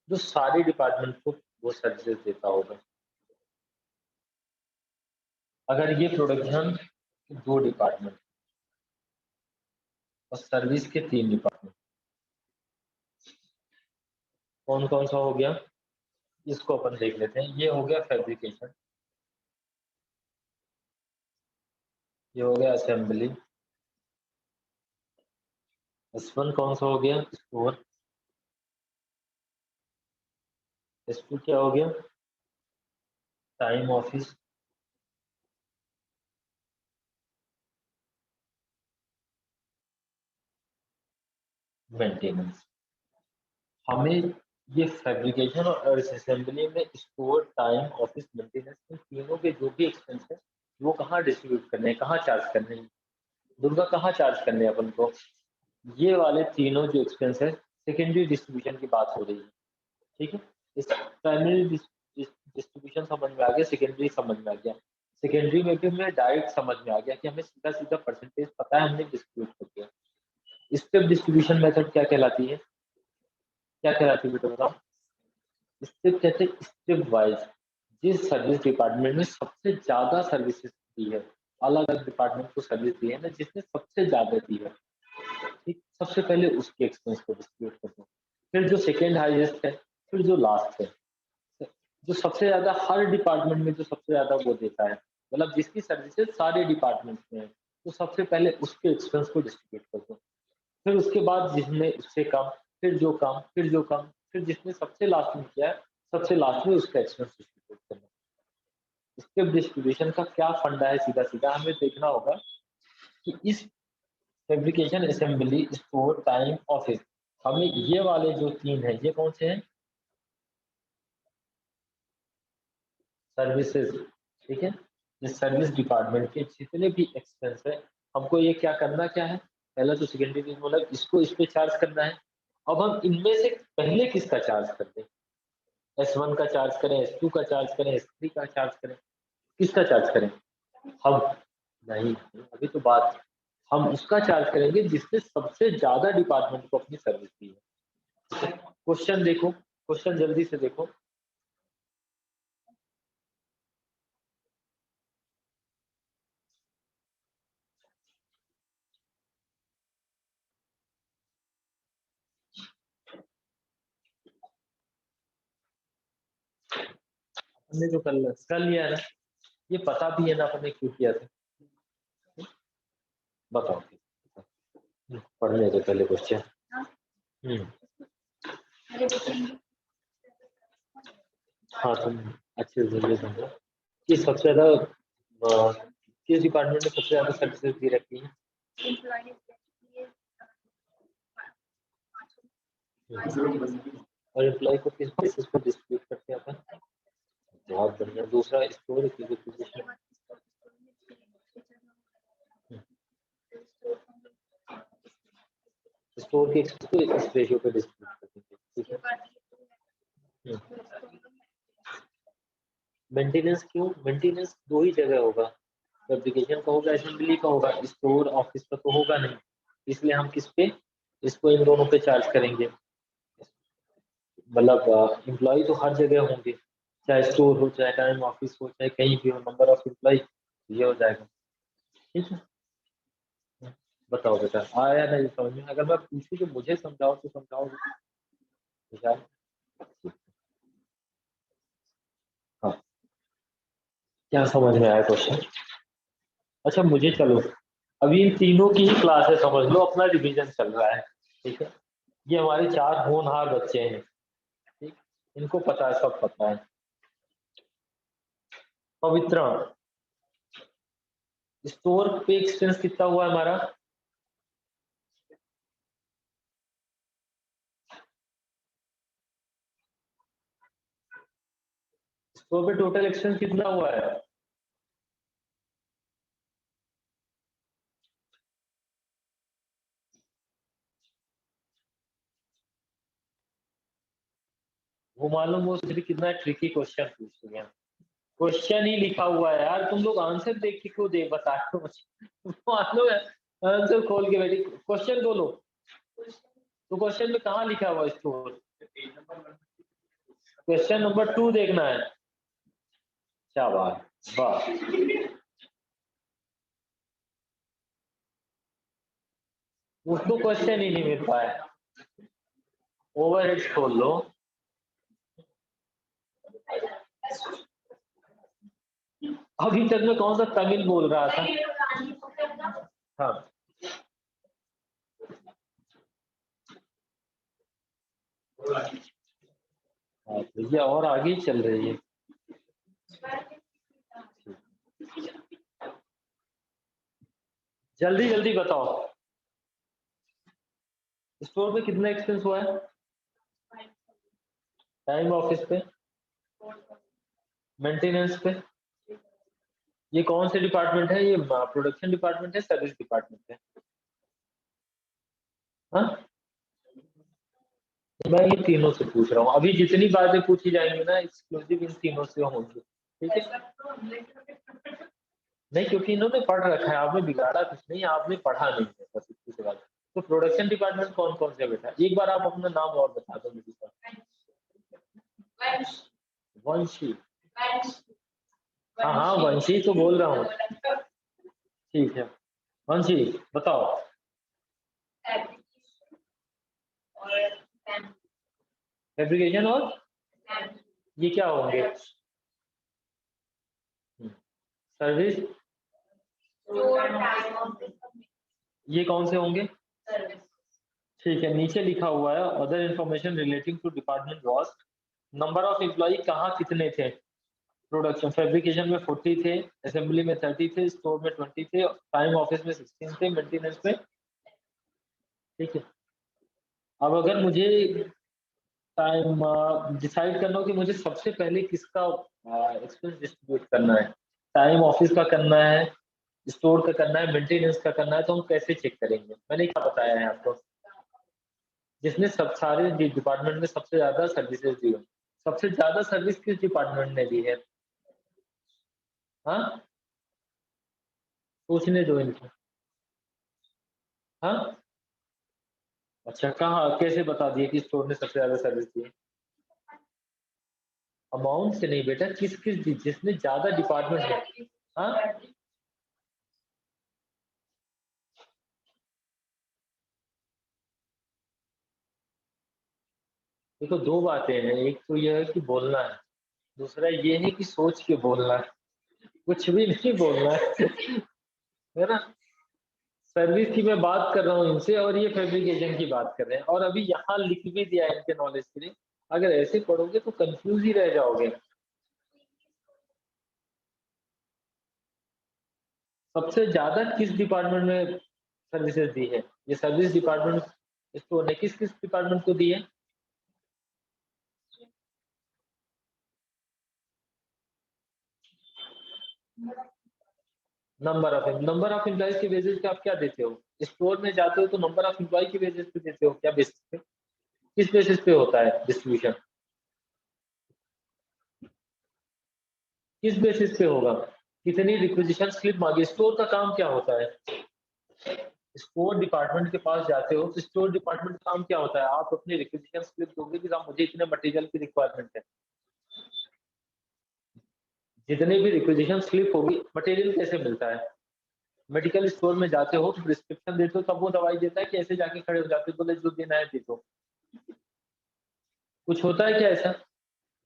जो सारे डिपार्टमेंट को वो सर्विसेज देता होगा। अगर ये प्रोडक्शन दो डिपार्टमेंट और सर्विस के तीन डिपार्टमेंट, कौन कौन सा हो गया, इसको अपन देख लेते हैं। ये हो गया फैब्रिकेशन, ये हो गया असेंबली। S1 कौन सा हो गया, स्टोर। S2 क्या हो गया, टाइम ऑफिस। मेंटेनेंस। हमें ये फैब्रिकेशन और असेंबली में स्टोर, टाइम, ऑफिस, मेंटेनेंस, इन तीनों के जो भी एक्सपेंस है वो कहाँ डिस्ट्रीब्यूट करने हैं, कहाँ चार्ज करने हैं, दुर्गा कहाँ चार्ज करने हैं अपन को। ये वाले तीनों जो एक्सपेंस है सेकेंडरी डिस्ट्रीब्यूशन की बात हो रही है। ठीक है, इस प्राइमरी डिस्ट्रीब्यूशन समझ में आ गया, सेकेंडरी समझ में आ गया। सेकेंडरी में भी हमें डायरेक्ट समझ में आ गया कि हमें सीधा सीधा परसेंटेज पता है, हमने डिस्ट्रीब्यूट कर दिया। स्टेप डिस्ट्रीब्यूशन मेथड क्या कहलाती है, क्या कहलाती है बेटा बताओ। स्टेप कहते हैं स्टेप वाइज, जिस सर्विस डिपार्टमेंट में सबसे ज्यादा सर्विसेज दी है, अलग अलग डिपार्टमेंट को सर्विस दी है ना, जिसने सबसे ज्यादा दी है, ठीक, सबसे पहले उसके एक्सपेंस को डिस्ट्रीब्यूट करते हैं। फिर जो सेकेंड हाईएस्ट है, फिर जो लास्ट है, जो सबसे ज्यादा हर डिपार्टमेंट में जो सबसे ज्यादा वो देता है, मतलब जिसकी सर्विसेज सारे डिपार्टमेंट में है, तो सबसे पहले उसके एक्सपेंस को डिस्ट्रीब्यूट करते हैं। फिर उसके बाद जिसने उससे कम, फिर जो कम, फिर जो कम, फिर जिसने सबसे लास्ट में किया है, सबसे लास्ट में उसका एक्सपेंस डिस्ट्रीब्यूट करना। स्टेप डिस्ट्रीब्यूशन का क्या फंडा है, सीधा सीधा हमें देखना होगा कि इस fabrication, assembly, store, time, office, हमें ये वाले जो तीन है ये कौन से हैं, सर्विसेज। ठीक है, इस सर्विस डिपार्टमेंट के जितने भी एक्सपेंस है हमको ये क्या करना क्या है, पहला तो सेकेंडरी मतलब इसको इस पे चार्ज करना है। अब हम इनमें से पहले किसका चार्ज करते हैं, S1 का चार्ज करें, S2 का चार्ज करें, S3 का चार्ज करें, किसका चार्ज करें। हम नहीं, अभी तो बात, हम उसका चार्ज करेंगे जिसने सबसे ज्यादा डिपार्टमेंट को अपनी सर्विस दी है। क्वेश्चन देखो, क्वेश्चन जल्दी से देखो। हमने जो कर लिया है ना, ये पता भी है ना आपने क्यों किया था। बताओ, पढ़ने दो पहले क्वेश्चन। हाँ, तुम अच्छे से जल्दी समझो कि सबसे ज्यादा किस डिपार्टमेंट में सबसे ज्यादा सर्विसेज दी रखी है। और एम्प्लॉय को किस बेसिस पर डिस्ट्रीब्यूट करते हैं अपन। बहुत बढ़िया। दूसरा स्टोर की स्टोर के को इस रेशियो पे डिस्ट्रीब्यूट करते हैं, ठीक है। मेंटेनेंस क्यों? मेंटेनेंस दो ही जगह होगा, एप्लीकेशन का होगा, असेंबली का होगा, स्टोर ऑफिस का तो होगा नहीं। इसलिए हम किस पे, इसको इन दोनों पे चार्ज करेंगे। मतलब एम्प्लॉय तो हर जगह होंगे, चाहे स्टोर हो, चाहे टाइम ऑफिस हो, चाहे कहीं भी हो, नंबर ऑफ एम्प्लॉय ये हो जाएगा। ठीक है, बताओ बेटा, आया नहीं समझ में? अगर मैं पूछूं तो मुझे समझाओ तो समझाओ बेटा। हाँ, क्या समझ में आया क्वेश्चन? अच्छा मुझे चलो, अभी इन तीनों की ही क्लासेस समझ लो, अपना रिवीजन चल रहा है। ठीक है, ये हमारे 4 होनहार बच्चे हैं, ठीक, इनको पता है, सब पता है। पवित्रण, स्टोर पे एक्सपेंस कितना हुआ है हमारा? स्टोर पे टोटल एक्सपेंस कितना हुआ है? वो मालूम, वो फिर कितना ट्रिकी क्वेश्चन पूछ लिया। क्वेश्चन ही लिखा हुआ है यार, तुम लोग आंसर देख के क्यों दे बता रहे हो मुझे? मालूम है, आंसर खोल के बैठी, क्वेश्चन बोलो। तो क्वेश्चन में कहाँ लिखा हुआ स्टोर? क्वेश्चन नंबर 2 देखना है। शाबाश, वाह। उसको क्वेश्चन ही नहीं मिल पाया। ओवरहेड्स खोल लो। अभी तक मैं कौन सा तमिल बोल रहा था? हाँ, हाँ, तो ये और आगे ही चल रही है। जल्दी जल्दी बताओ, स्टोर पे कितना एक्सपेंस हुआ है? टाइम ऑफिस पे, मेंटेनेंस पे। ये कौन से डिपार्टमेंट है? ये प्रोडक्शन डिपार्टमेंट है, सर्विस डिपार्टमेंट है? हाँ, मैं ये तीनों से पूछ रहा हूँ, अभी जितनी बातें पूछी जाएंगी ना, एक्सक्लूसिव इन तीनों से होंगी। ठीक है, नहीं क्योंकि इन्होंने पढ़ रखा है, आपने बिगाड़ा कुछ नहीं, आपने पढ़ा नहीं है, बस इतनी सी बात। तो प्रोडक्शन डिपार्टमेंट कौन कौन से बेटा, एक बार आप अपना नाम और बता दो मेरे को। वंशी, हाँ हाँ, वंशी तो बोल रहा हूँ। ठीक है, वंशी बताओ। फैब्रिकेशन और ये क्या होंगे? सर्विस, ये कौन से होंगे? ठीक है, नीचे लिखा हुआ है other information relating to department was, number of employ कहाँ कितने थे? प्रोडक्शन फैब्रिकेशन में 40 थे, असेंबली में 30 थे, स्टोर में 20 थे, टाइम ऑफिस में 16 थे, मेंटेनेंस में। ठीक है, अब अगर मुझे टाइम डिसाइड करना हो कि मुझे सबसे पहले किसका एक्सपेंस डिस्ट्रीब्यूट करना है, टाइम ऑफिस का करना है, स्टोर का करना है, मेंटेनेंस का करना है, तो हम कैसे चेक करेंगे? मैंने क्या बताया है आपको, जिसने सब सारे डिपार्टमेंट में सबसे ज्यादा सर्विसेज दी हो। सबसे ज्यादा सर्विस किस डिपार्टमेंट ने दी है? हाँ, पूछने दो इनको। हाँ अच्छा, कहाँ कैसे बता दिए कि स्टोर ने सबसे ज्यादा सर्विस दी? अमाउंट से नहीं बेटा, किस किस जिसने ज्यादा डिपार्टमेंट है। हाँ देखो, दो बातें हैं, एक तो यह है कि बोलना है, दूसरा ये है कि सोच के बोलना है, कुछ भी नहीं बोलना है ना। सर्विस की मैं बात कर रहा हूँ इनसे, और ये फैब्रिकेशन की बात कर रहे हैं, और अभी यहाँ लिख भी दिया है इनके नॉलेज के लिए। अगर ऐसे पढ़ोगे तो कंफ्यूज ही रह जाओगे। सबसे ज्यादा किस डिपार्टमेंट में सर्विसेज दी है? ये सर्विस डिपार्टमेंट इसको ने किस किस डिपार्टमेंट को दी है? नंबर ऑफ एम्प्लॉइज के बेसिस पे आप क्या देते हो? स्टोर में जाते हो तो नंबर ऑफ एम्प्लॉय के बेसिस पे देते हो, क्या बेसिस पे? किस बेसिस पे होता है डिस्ट्रीब्यूशन? किस बेसिस पे होगा? कितनी रिक्विजिशन स्लिप मांगी? स्टोर का काम क्या होता है? स्टोर डिपार्टमेंट के पास जाते हो तो स्टोर डिपार्टमेंट का काम क्या होता है? आप अपनी रिक्विजिशन स्लिप दोगे कि साहब मुझे इतने मटेरियल की रिक्वायरमेंट है। जितने भी रिक्विजिशन स्लिप होगी, मटेरियल कैसे मिलता है? मेडिकल स्टोर में जाते हो तो प्रिस्क्रिप्शन देते हो, तब वो दवाई देता है कि ऐसे जाके खड़े हो जाते हो, बोले जो देना है दे दो। कुछ होता है क्या ऐसा?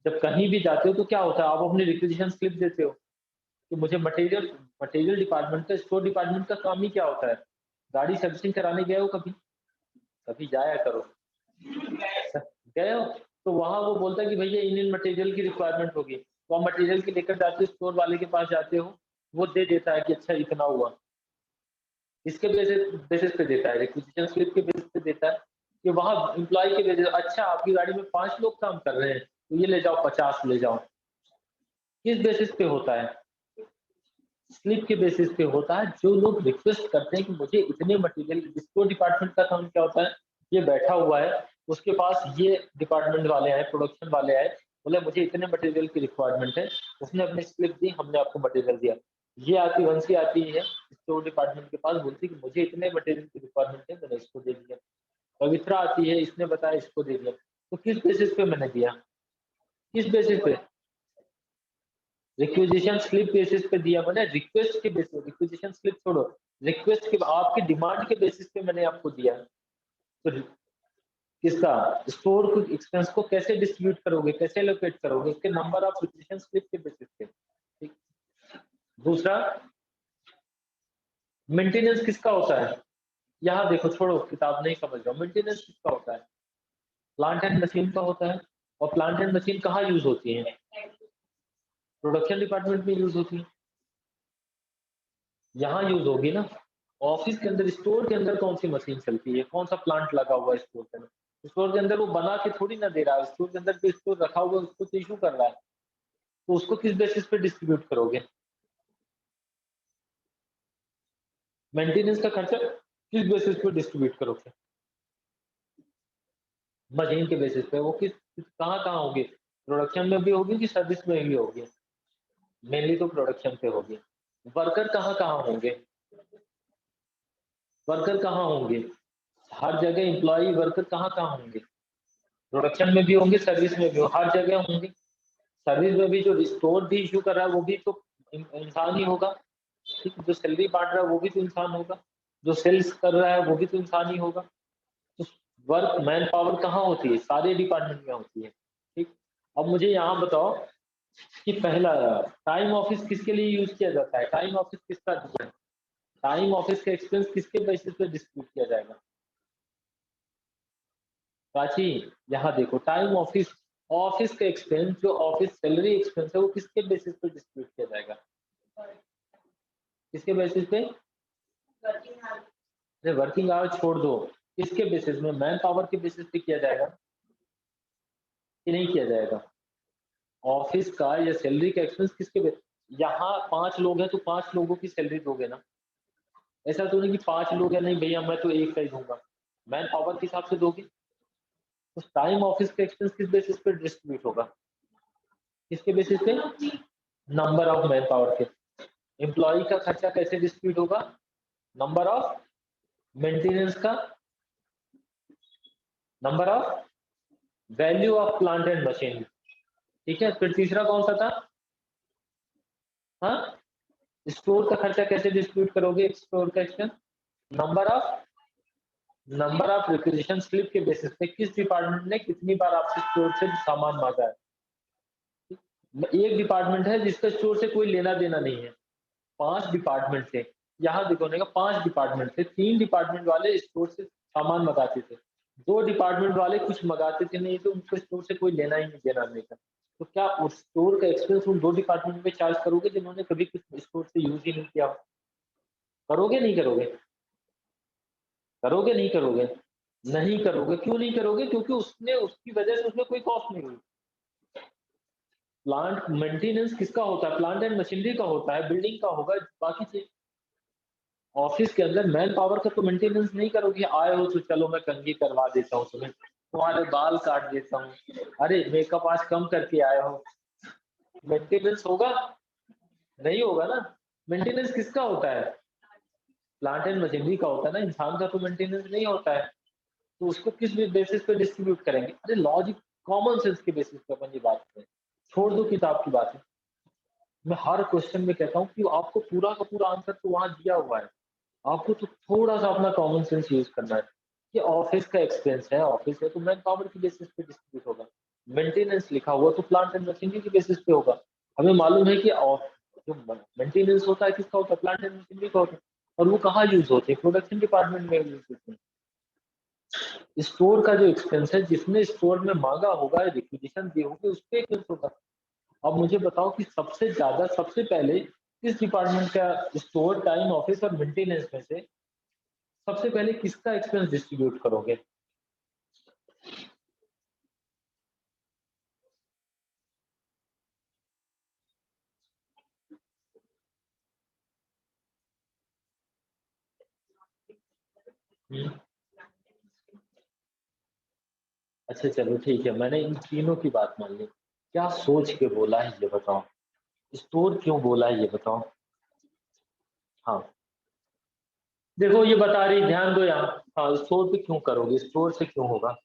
जब कहीं भी जाते हो तो क्या होता है, आप अपनी रिक्विजिशन स्लिप देते हो कि मुझे मटेरियल, मटेरियल डिपार्टमेंट का, स्टोर डिपार्टमेंट का काम ही क्या होता है? गाड़ी सर्विसिंग कराने गए हो कभी? कभी जाया करो। गए हो तो वहां वो बोलता है कि भैया इन मटेरियल की रिक्वायरमेंट होगी, तो आप मटेरियल की लेकर जाते हो, स्टोर वाले के पास जाते हो, वो दे देता है कि अच्छा इतना हुआ। इसके बेसिस बेसिस पे देता है, रिक्विजिशन स्लिप के बेसिस पे देता है कि वहां एम्प्लॉय के बेसिस, अच्छा आपकी गाड़ी में 5 लोग काम कर रहे हैं तो ये ले जाओ, 50 ले जाओ। किस बेसिस पे होता है? स्लिप के बेसिस पे होता है। जो लोग रिक्वेस्ट करते हैं कि मुझे इतने मटेरियल, इसको डिपार्टमेंट का काम क्या होता है? ये बैठा हुआ है, उसके पास ये डिपार्टमेंट वाले आए, प्रोडक्शन वाले आए, बोले मुझे इतने मटेरियल की रिक्वायरमेंट है, उसने अपनी स्लिप दी, हमने आपको मटेरियल दिया। ये आती वंशी आती है स्टोर डिपार्टमेंट के पास, बोलती है कि मुझे इतने मटेरियल की रिक्वायरमेंट है, मैंने इसको दे दिया। पवित्रा आती है, इसने बताया इसको दे दिया। तो किस बेसिस पे मैंने दिया? किस बेसिस पे? रिक्विजिशन स्लिप बेसिस पे दिया मैंने, रिक्वेस्ट के बेसिस, रिक्विजिशन स्लिप छोड़ो, रिक्वेस्ट के, आपकी डिमांड के बेसिस पे मैंने आपको दिया। तो किसका? स्टोर को एक्सपेंस को कैसे डिस्ट्रीब्यूट करोगे, कैसे एलोकेट करोगे? इसके नंबर ऑफ रिक्विजिशन स्लिप के बेसिस पे। ठीक। दूसरा, मेंटेनेंस किसका होता है? यहाँ देखो, छोड़ो किताब नहीं समझ रहा, मेंटेनेंस किसका होता है? प्लांट एंड मशीन का होता है। और प्लांट एंड मशीन कहाँ यूज होती है? प्रोडक्शन डिपार्टमेंट में यूज होती है। यहाँ यूज होगी ना। ऑफिस के अंदर, स्टोर के अंदर कौन सी मशीन चलती है, कौन सा प्लांट लगा हुआ है स्टोर के अंदर? स्टोर के अंदर वो बना के थोड़ी ना दे रहा है, स्टोर के अंदर जो स्टोर रखा हुआ है उसको तो इशू कर रहा है, तो उसको किस बेसिस पे डिस्ट्रीब्यूट करोगे? मेंटेनेंस का खर्चा किस बेसिस पे डिस्ट्रीब्यूट करोगे? मशीन के बेसिस पे। वो कहाँ कहाँ होगी? प्रोडक्शन में भी होगी कि सर्विस में भी होगी? मेनली तो प्रोडक्शन पे होगी। वर्कर कहाँ कहाँ होंगे? वर्कर कहाँ होंगे? हर जगह एम्प्लॉय वर्कर कहाँ कहाँ होंगे? प्रोडक्शन में भी होंगे, सर्विस में भी हर जगह होंगे। सर्विस में भी जो स्टोर भी इशू कर रहा है वो भी तो इंसान ही होगा। ठीक है? जो सैलरी बांट रहा है वो भी तो इंसान होगा, जो सेल्स कर रहा है वो भी तो इंसान ही होगा। तो वर्क मैन पावर कहाँ होती है? सारे डिपार्टमेंट में होती है। ठीक। अब मुझे यहाँ बताओ कि पहला, टाइम ऑफिस किसके लिए यूज किया जाता है? टाइम ऑफिस किसका दिया है? टाइम ऑफिस का एक्सपेंस किसके बेसिस पे डिस्ट्रीब्यूट किया जाएगा? प्राची, यहाँ देखो, टाइम ऑफिस, ऑफिस का एक्सपेंस, जो ऑफिस सैलरी एक्सपेंस है वो किसके बेसिस पे डिस्ट्रीब्यूट किया जाएगा? किसके बेसिस पे? अरे वर्किंग आवर छोड़ दो, किसके बेसिस में? मैन पावर के बेसिस पे किया जाएगा कि नहीं किया जाएगा? ऑफिस का या सैलरी का एक्सपेंस किसके बेसिस? यहाँ 5 लोग हैं तो 5 लोगों की सैलरी दोगे ना। ऐसा तो नहीं कि 5 लोग हैं, नहीं भैया मैं तो एक का ही दूंगा। मैन पावर के हिसाब से दोगे। तो टाइम ऑफिस का एक्सपेंस किस बेसिस पे डिस्ट्रीब्यूट होगा? किसके बेसिस पे? नंबर ऑफ मैन पावर के। एम्प्लॉय का खर्चा कैसे डिस्ट्रीब्यूट होगा? नंबर ऑफ मेंटेनेंस का number of value of plant and machinery, ठीक है। फिर तीसरा कौन सा था? हाँ, स्टोर का खर्चा कैसे डिस्ट्रीब्यूट करोगे? स्टोर का expense number of requisition slip के बेसिस पे किस डिपार्टमेंट ने कितनी बार आपसे स्टोर से सामान मांगा है। एक डिपार्टमेंट है जिसका स्टोर से कोई लेना देना नहीं है, 5 डिपार्टमेंट थे। यहाँ देखो का 5 डिपार्टमेंट थे, 3 डिपार्टमेंट वाले स्टोर से सामान मंगाते थे, 2 डिपार्टमेंट वाले कुछ मंगाते थे नहीं, तो उनको स्टोर से कोई लेना ही नहीं देना नहीं था। तो क्या उस स्टोर का एक्सपेंस उन 2 डिपार्टमेंट में चार्ज करोगे जिन्होंने कभी कुछ स्टोर से यूज ही नहीं किया? करोगे नहीं करोगे? करोगे नहीं करोगे? नहीं करोगे। क्यों नहीं करोगे? क्योंकि उसने उसकी वजह से उसमें कोई कॉस्ट नहीं हुई। प्लांट मेंटेनेंस किसका होता है? प्लांट एंड मशीनरी का होता है, बिल्डिंग का होगा, बाकी चीज ऑफिस के अंदर मैन पावर का तो मेंटेनेंस नहीं करोगे। आए हो तो चलो मैं कंघी करवा देता हूँ तुम्हें, तुम्हारे बाल काट देता हूँ, अरे मेकअप आज कम करके आए हो, मेंटेनेंस होगा? नहीं होगा ना। मेंटेनेंस किसका होता है? प्लांट एंड मशीनरी का होता है ना, इंसान का तो मेंटेनेंस नहीं होता है। तो उसको किस बेसिस पे डिस्ट्रीब्यूट करेंगे? अरे लॉजिक, कॉमन सेंस के बेसिस पे अपन ये बात करें। छोड़ दो किताब की बातें। मैं हर क्वेश्चन में कहता हूँ कि आपको पूरा का पूरा आंसर तो वहां दिया हुआ है, आपको तो थोड़ा सा अपना कॉमन सेंस यूज करना है कि ऑफिस का एक्सपेंस है, ऑफिस है तो मैन पावर की बेसिस पे डिस्ट्रीब्यूट होगा। मेंटेनेंस लिखा हुआ तो प्लांट एंड मशीनरी की बेसिस पे होगा। हमें मालूम है कि जो मेंटेनेंस होता है किसका होता है? प्लांट एंड मशीनरी का होता है। और वो कहाँ यूज होते हैं? प्रोडक्शन डिपार्टमेंट में यूज होते हैं। स्टोर का जो एक्सपेंस है, जिसने स्टोर में मांगा होगा, रिक्विजिशन दी होगी, उस पर एक्सपेंस होगा। अब मुझे बताओ कि सबसे ज्यादा सबसे पहले किस डिपार्टमेंट का स्टोर, टाइम, ऑफिस और मेंटेनेंस में से सबसे पहले किसका एक्सपेंस डिस्ट्रीब्यूट करोगे? हम्म, अच्छा चलो ठीक है, मैंने इन तीनों की बात मान ली। क्या सोच के बोला है ये बताओ? स्टोर क्यों बोला है ये बताओ? हाँ, देखो ये बता रही, ध्यान दो यहाँ। हाँ, स्टोर पे क्यों करोगे? स्टोर से क्यों होगा?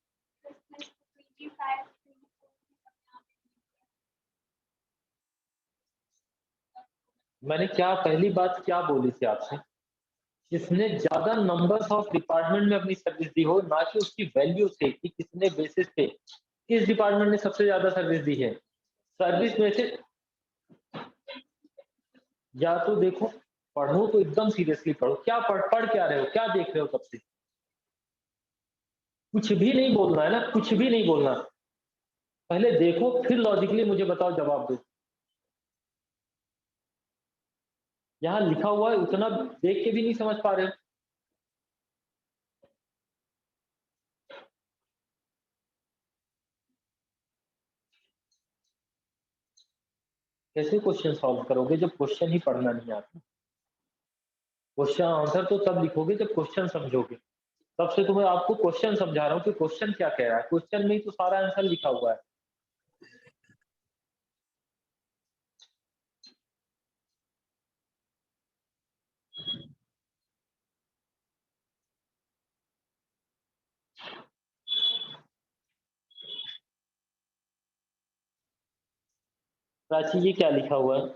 मैंने क्या पहली बात क्या बोली थी आपसे? किसने ज्यादा नंबर्स ऑफ डिपार्टमेंट में अपनी सर्विस दी हो, ना कि उसकी वैल्यू से कि कितने बेसिस पे किस डिपार्टमेंट ने सबसे ज्यादा सर्विस दी है। सर्विस में से या तो देखो, पढ़ो तो एकदम सीरियसली पढ़ो। क्या पढ़ क्या रहे हो? क्या देख रहे हो तब से? कुछ भी नहीं बोलना है ना, कुछ भी नहीं बोलना। पहले देखो फिर लॉजिकली मुझे बताओ, जवाब दो। यहाँ लिखा हुआ है, उतना देख के भी नहीं समझ पा रहे हो? कैसे क्वेश्चन सॉल्व करोगे जब क्वेश्चन ही पढ़ना नहीं आता? क्वेश्चन आंसर तो तब लिखोगे जब क्वेश्चन समझोगे। तब से तुम्हें आपको क्वेश्चन समझा रहा हूँ कि क्वेश्चन क्या कह रहा है। क्वेश्चन में ही तो सारा आंसर लिखा हुआ है। प्राची ये क्या लिखा हुआ है?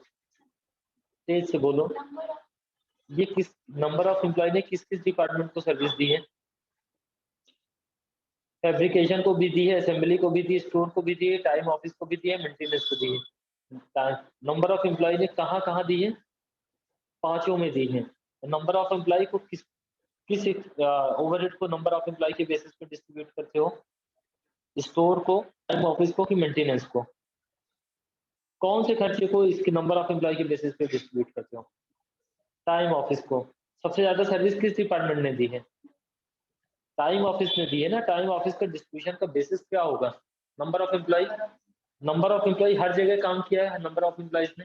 तेज से बोलो। ये किस नंबर ऑफ एम्प्लॉय ने किस किस डिपार्टमेंट को सर्विस दी है? फैब्रिकेशन को भी दी है, असेंबली को भी दी है, स्टोर को भी दी है, टाइम ऑफिस को भी दी है, मेंटेनेंस को दी है। नंबर ऑफ एम्प्लॉय ने कहाँ कहाँ दी है? पांचों में दी है। नंबर ऑफ एम्प्लॉय को किस किस ओवरहेड को नंबर ऑफ एम्प्लॉय के बेसिस पे डिस्ट्रीब्यूट करते हो? स्टोर को, टाइम ऑफिस को, कि मेंटेनेंस को? कौन से खर्चे को इसके नंबर ऑफ एम्प्लॉय के बेसिस पे डिस्ट्रीब्यूट करते हो? टाइम ऑफिस को। सबसे ज्यादा सर्विस किस डिपार्टमेंट ने दी है? टाइम ऑफिस ने दी है ना। टाइम ऑफिस का डिस्ट्रीब्यूशन का बेसिस क्या होगा? Number of employ. Number of employ हर जगह काम किया है नंबर ऑफ एम्प्लॉयज ने,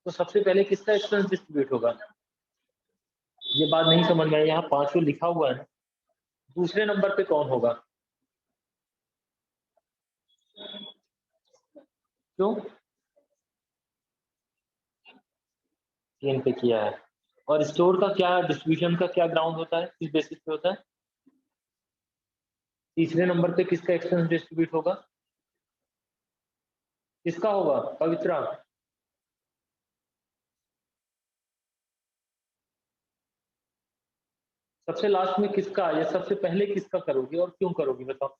तो सबसे पहले किसका एक्सपेंस डिस्ट्रीब्यूट होगा? ये बात नहीं समझ में आई? यहाँ पांचों लिखा हुआ है ना। दूसरे नंबर पे कौन होगा? क्यों? 3 पे किया है। और स्टोर का क्या डिस्ट्रीब्यूशन का क्या ग्राउंड होता है, किस बेसिस पे होता है? तीसरे नंबर पे किसका एक्सपेंस डिस्ट्रीब्यूट होगा? किसका होगा पवित्रा? सबसे लास्ट में किसका या सबसे पहले किसका करोगी और क्यों करोगी बताओ?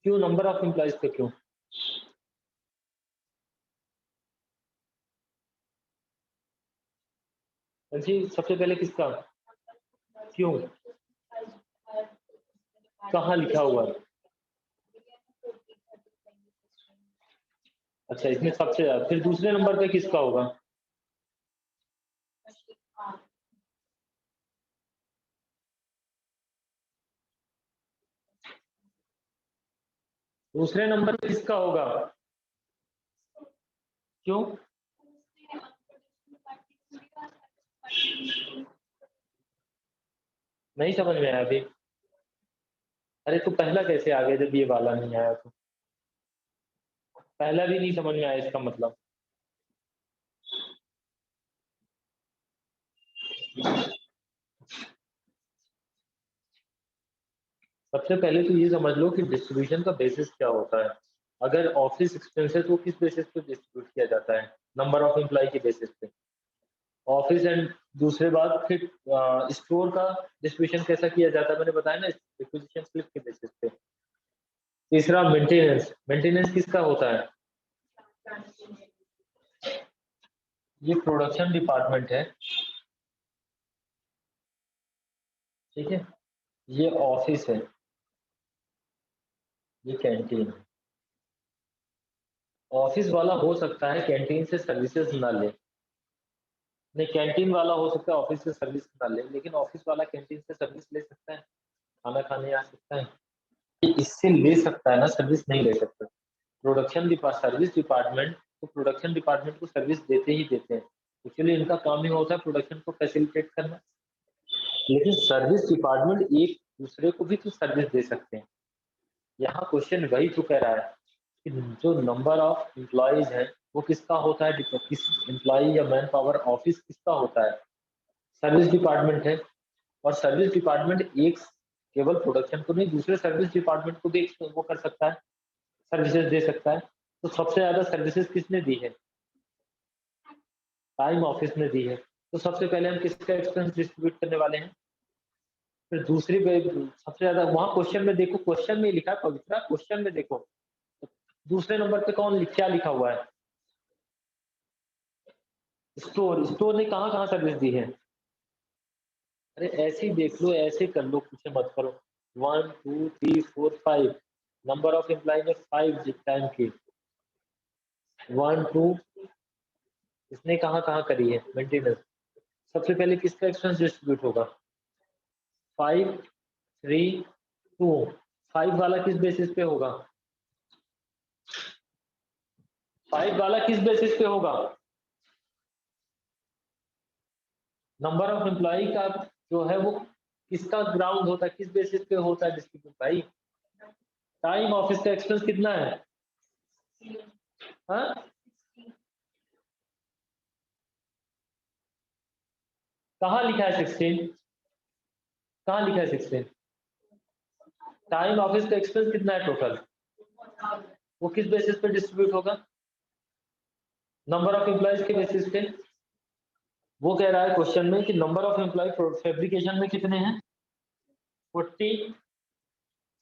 क्यों नंबर ऑफ एम्प्लॉइज पे क्यों? जी सबसे पहले किसका? क्यों? कहाँ लिखा हुआ है? अच्छा इसमें सबसे ज्यादा, फिर दूसरे नंबर पे किसका होगा? दूसरे नंबर पे किसका होगा? क्यों? नहीं समझ में आया अभी? अरे तो पहला कैसे आ गया जब ये वाला नहीं आया तो? पहला भी नहीं समझ में आया इसका मतलब? सबसे पहले तो ये समझ लो कि डिस्ट्रीब्यूशन का बेसिस क्या होता है। अगर ऑफिस एक्सपेंस है तो किस बेसिस पे डिस्ट्रीब्यूट किया जाता है? नंबर ऑफ एम्प्लॉय के बेसिस पे। ऑफिस एंड दूसरे बात फिर स्टोर का डिस्ट्रीब्यूशन कैसा किया जाता है मैंने बताया ना, रिक्विजिशन स्लिप के बेसिस पे। तीसरा मेंटेनेंस, मेंटेनेंस किसका होता है? ये प्रोडक्शन डिपार्टमेंट है, ठीक है। ये ऑफिस है, ये कैंटीन है। ऑफिस वाला हो सकता है कैंटीन से सर्विसेज ना ले, नहीं कैंटीन वाला हो सकता है ऑफिस से सर्विस ना ले, लेकिन ऑफिस वाला कैंटीन से सर्विस ले सकता है, खाना खाने आ सकता है। ये इससे ले सकता है ना, सर्विस नहीं ले सकता। प्रोडक्शन सर्विस डिपार्टमेंट तो प्रोडक्शन डिपार्टमेंट को सर्विस देते ही देते हैं, एक्चुअली इनका काम ही होता है प्रोडक्शन को फैसिलिटेट करना। लेकिन सर्विस डिपार्टमेंट एक दूसरे को भी तो सर्विस दे सकते हैं। यहाँ क्वेश्चन वही तो कह रहा है कि जो नंबर ऑफ एम्प्लॉयज है वो किसका होता है, किस एम्प्लॉय या मैन पावर ऑफिस किसका होता है? सर्विस डिपार्टमेंट है। और सर्विस डिपार्टमेंट एक केवल प्रोडक्शन को नहीं दूसरे सर्विस डिपार्टमेंट को भी वो कर सकता है, सर्विसेज दे सकता है। तो सबसे ज्यादा सर्विसेज किसने दी है? टाइम ऑफिस ने दी है। तो सबसे पहले हम किसका एक्सपेंस डिस्ट्रीब्यूट करने वाले हैं? फिर दूसरी सबसे ज्यादा वहां क्वेश्चन में देखो, क्वेश्चन में लिखा है पवित्रा, क्वेश्चन में देखो दूसरे नंबर पे क्या लिखा हुआ है? स्टोर, स्टोर ने कहाँ कहाँ सर्विस दी है? अरे ऐसे ही देख लो, ऐसे कर लो, पीछे मत करो। 1 2 3 4 5, नंबर ऑफ एम्प्लॉय ने 5 टाइम की। 1 2, इसने कहाँ कहाँ करी है मेंटेनेंस? सबसे पहले किसका एक्सपेंस डिस्ट्रीब्यूट होगा? 5 3 2। 5 वाला किस बेसिस पे होगा? 5 वाला किस बेसिस पे होगा? नंबर ऑफ एम्प्लॉय का जो है वो किसका ग्राउंड होता है, किस बेसिस पे होता है डिस्ट्रीब्यूट भाई? टाइम ऑफिस का एक्सपेंस कितना है? हाँ कहाँ लिखा है 16? कहाँ लिखा है 16? टाइम ऑफिस का एक्सपेंस कितना है टोटल? वो किस बेसिस पे डिस्ट्रीब्यूट होगा? नंबर ऑफ एम्प्लॉयज के बेसिस पे। वो कह रहा है क्वेश्चन में कि नंबर ऑफ एम्प्लॉय फैब्रिकेशन में कितने हैं? 40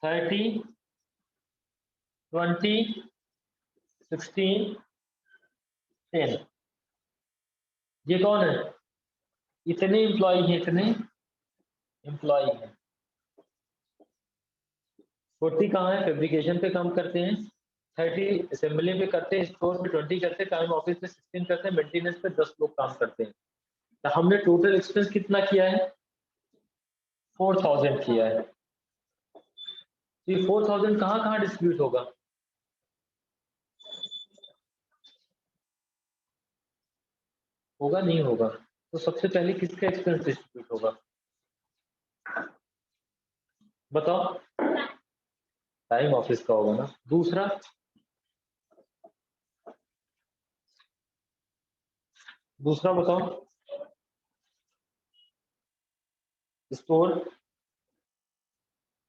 30 20 16 10। ये कौन है? इतने एम्प्लॉय हैं, इतने एम्प्लॉय हैं। 40 कहाँ है? फैब्रिकेशन पे काम करते हैं। 30 असेंबली पे करते हैं, स्टोर पे 20 करते हैं, टाइम ऑफिस पे 16 करते हैं, मेंटेनेंस पे 10 लोग काम करते हैं। तो हमने टोटल एक्सपेंस कितना किया है? 4000 किया है। तो ये 4000 कहाँ कहाँ डिस्ट्रीब्यूट होगा? होगा नहीं होगा? तो सबसे पहले किसका एक्सपेंस डिस्ट्रीब्यूट होगा बताओ? टाइम ऑफिस का होगा ना। दूसरा दूसरा बताओ, स्टोर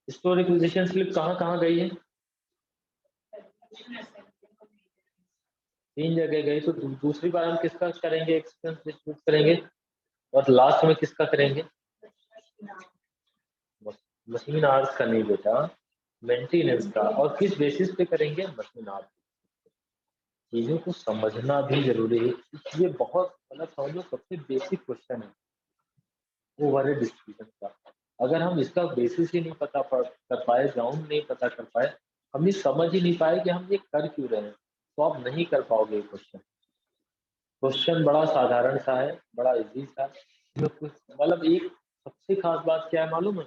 स्टोर एक्विजिशन स्लिप कहाँ कहाँ गई है? 3 जगह गई। तो दूसरी बार हम किसका करेंगे, एक्सपेंस डिस्ट्रीब्यूट करेंगे, और लास्ट में किसका करेंगे? मशीन आवर्स का नहीं बेटा, मेंटेनेंस का। और किस बेसिस पे करेंगे? Machine hours. चीजों को समझना भी जरूरी है। ये बहुत मतलब समझ लो सबसे बेसिक क्वेश्चन है ओवरहेड डिस्ट्रीब्यूशन का। अगर हम इसका बेसिस ही नहीं कर पाए, ग्राउंड नहीं पता कर पाए, हम ये समझ ही नहीं पाए कि हम ये कर क्यों रहे हैं, तो आप नहीं कर पाओगे ये क्वेश्चन। क्वेश्चन बड़ा साधारण सा है, बड़ा इजी सा। इसमें कुछ मतलब एक सबसे खास बात क्या है मालूम है?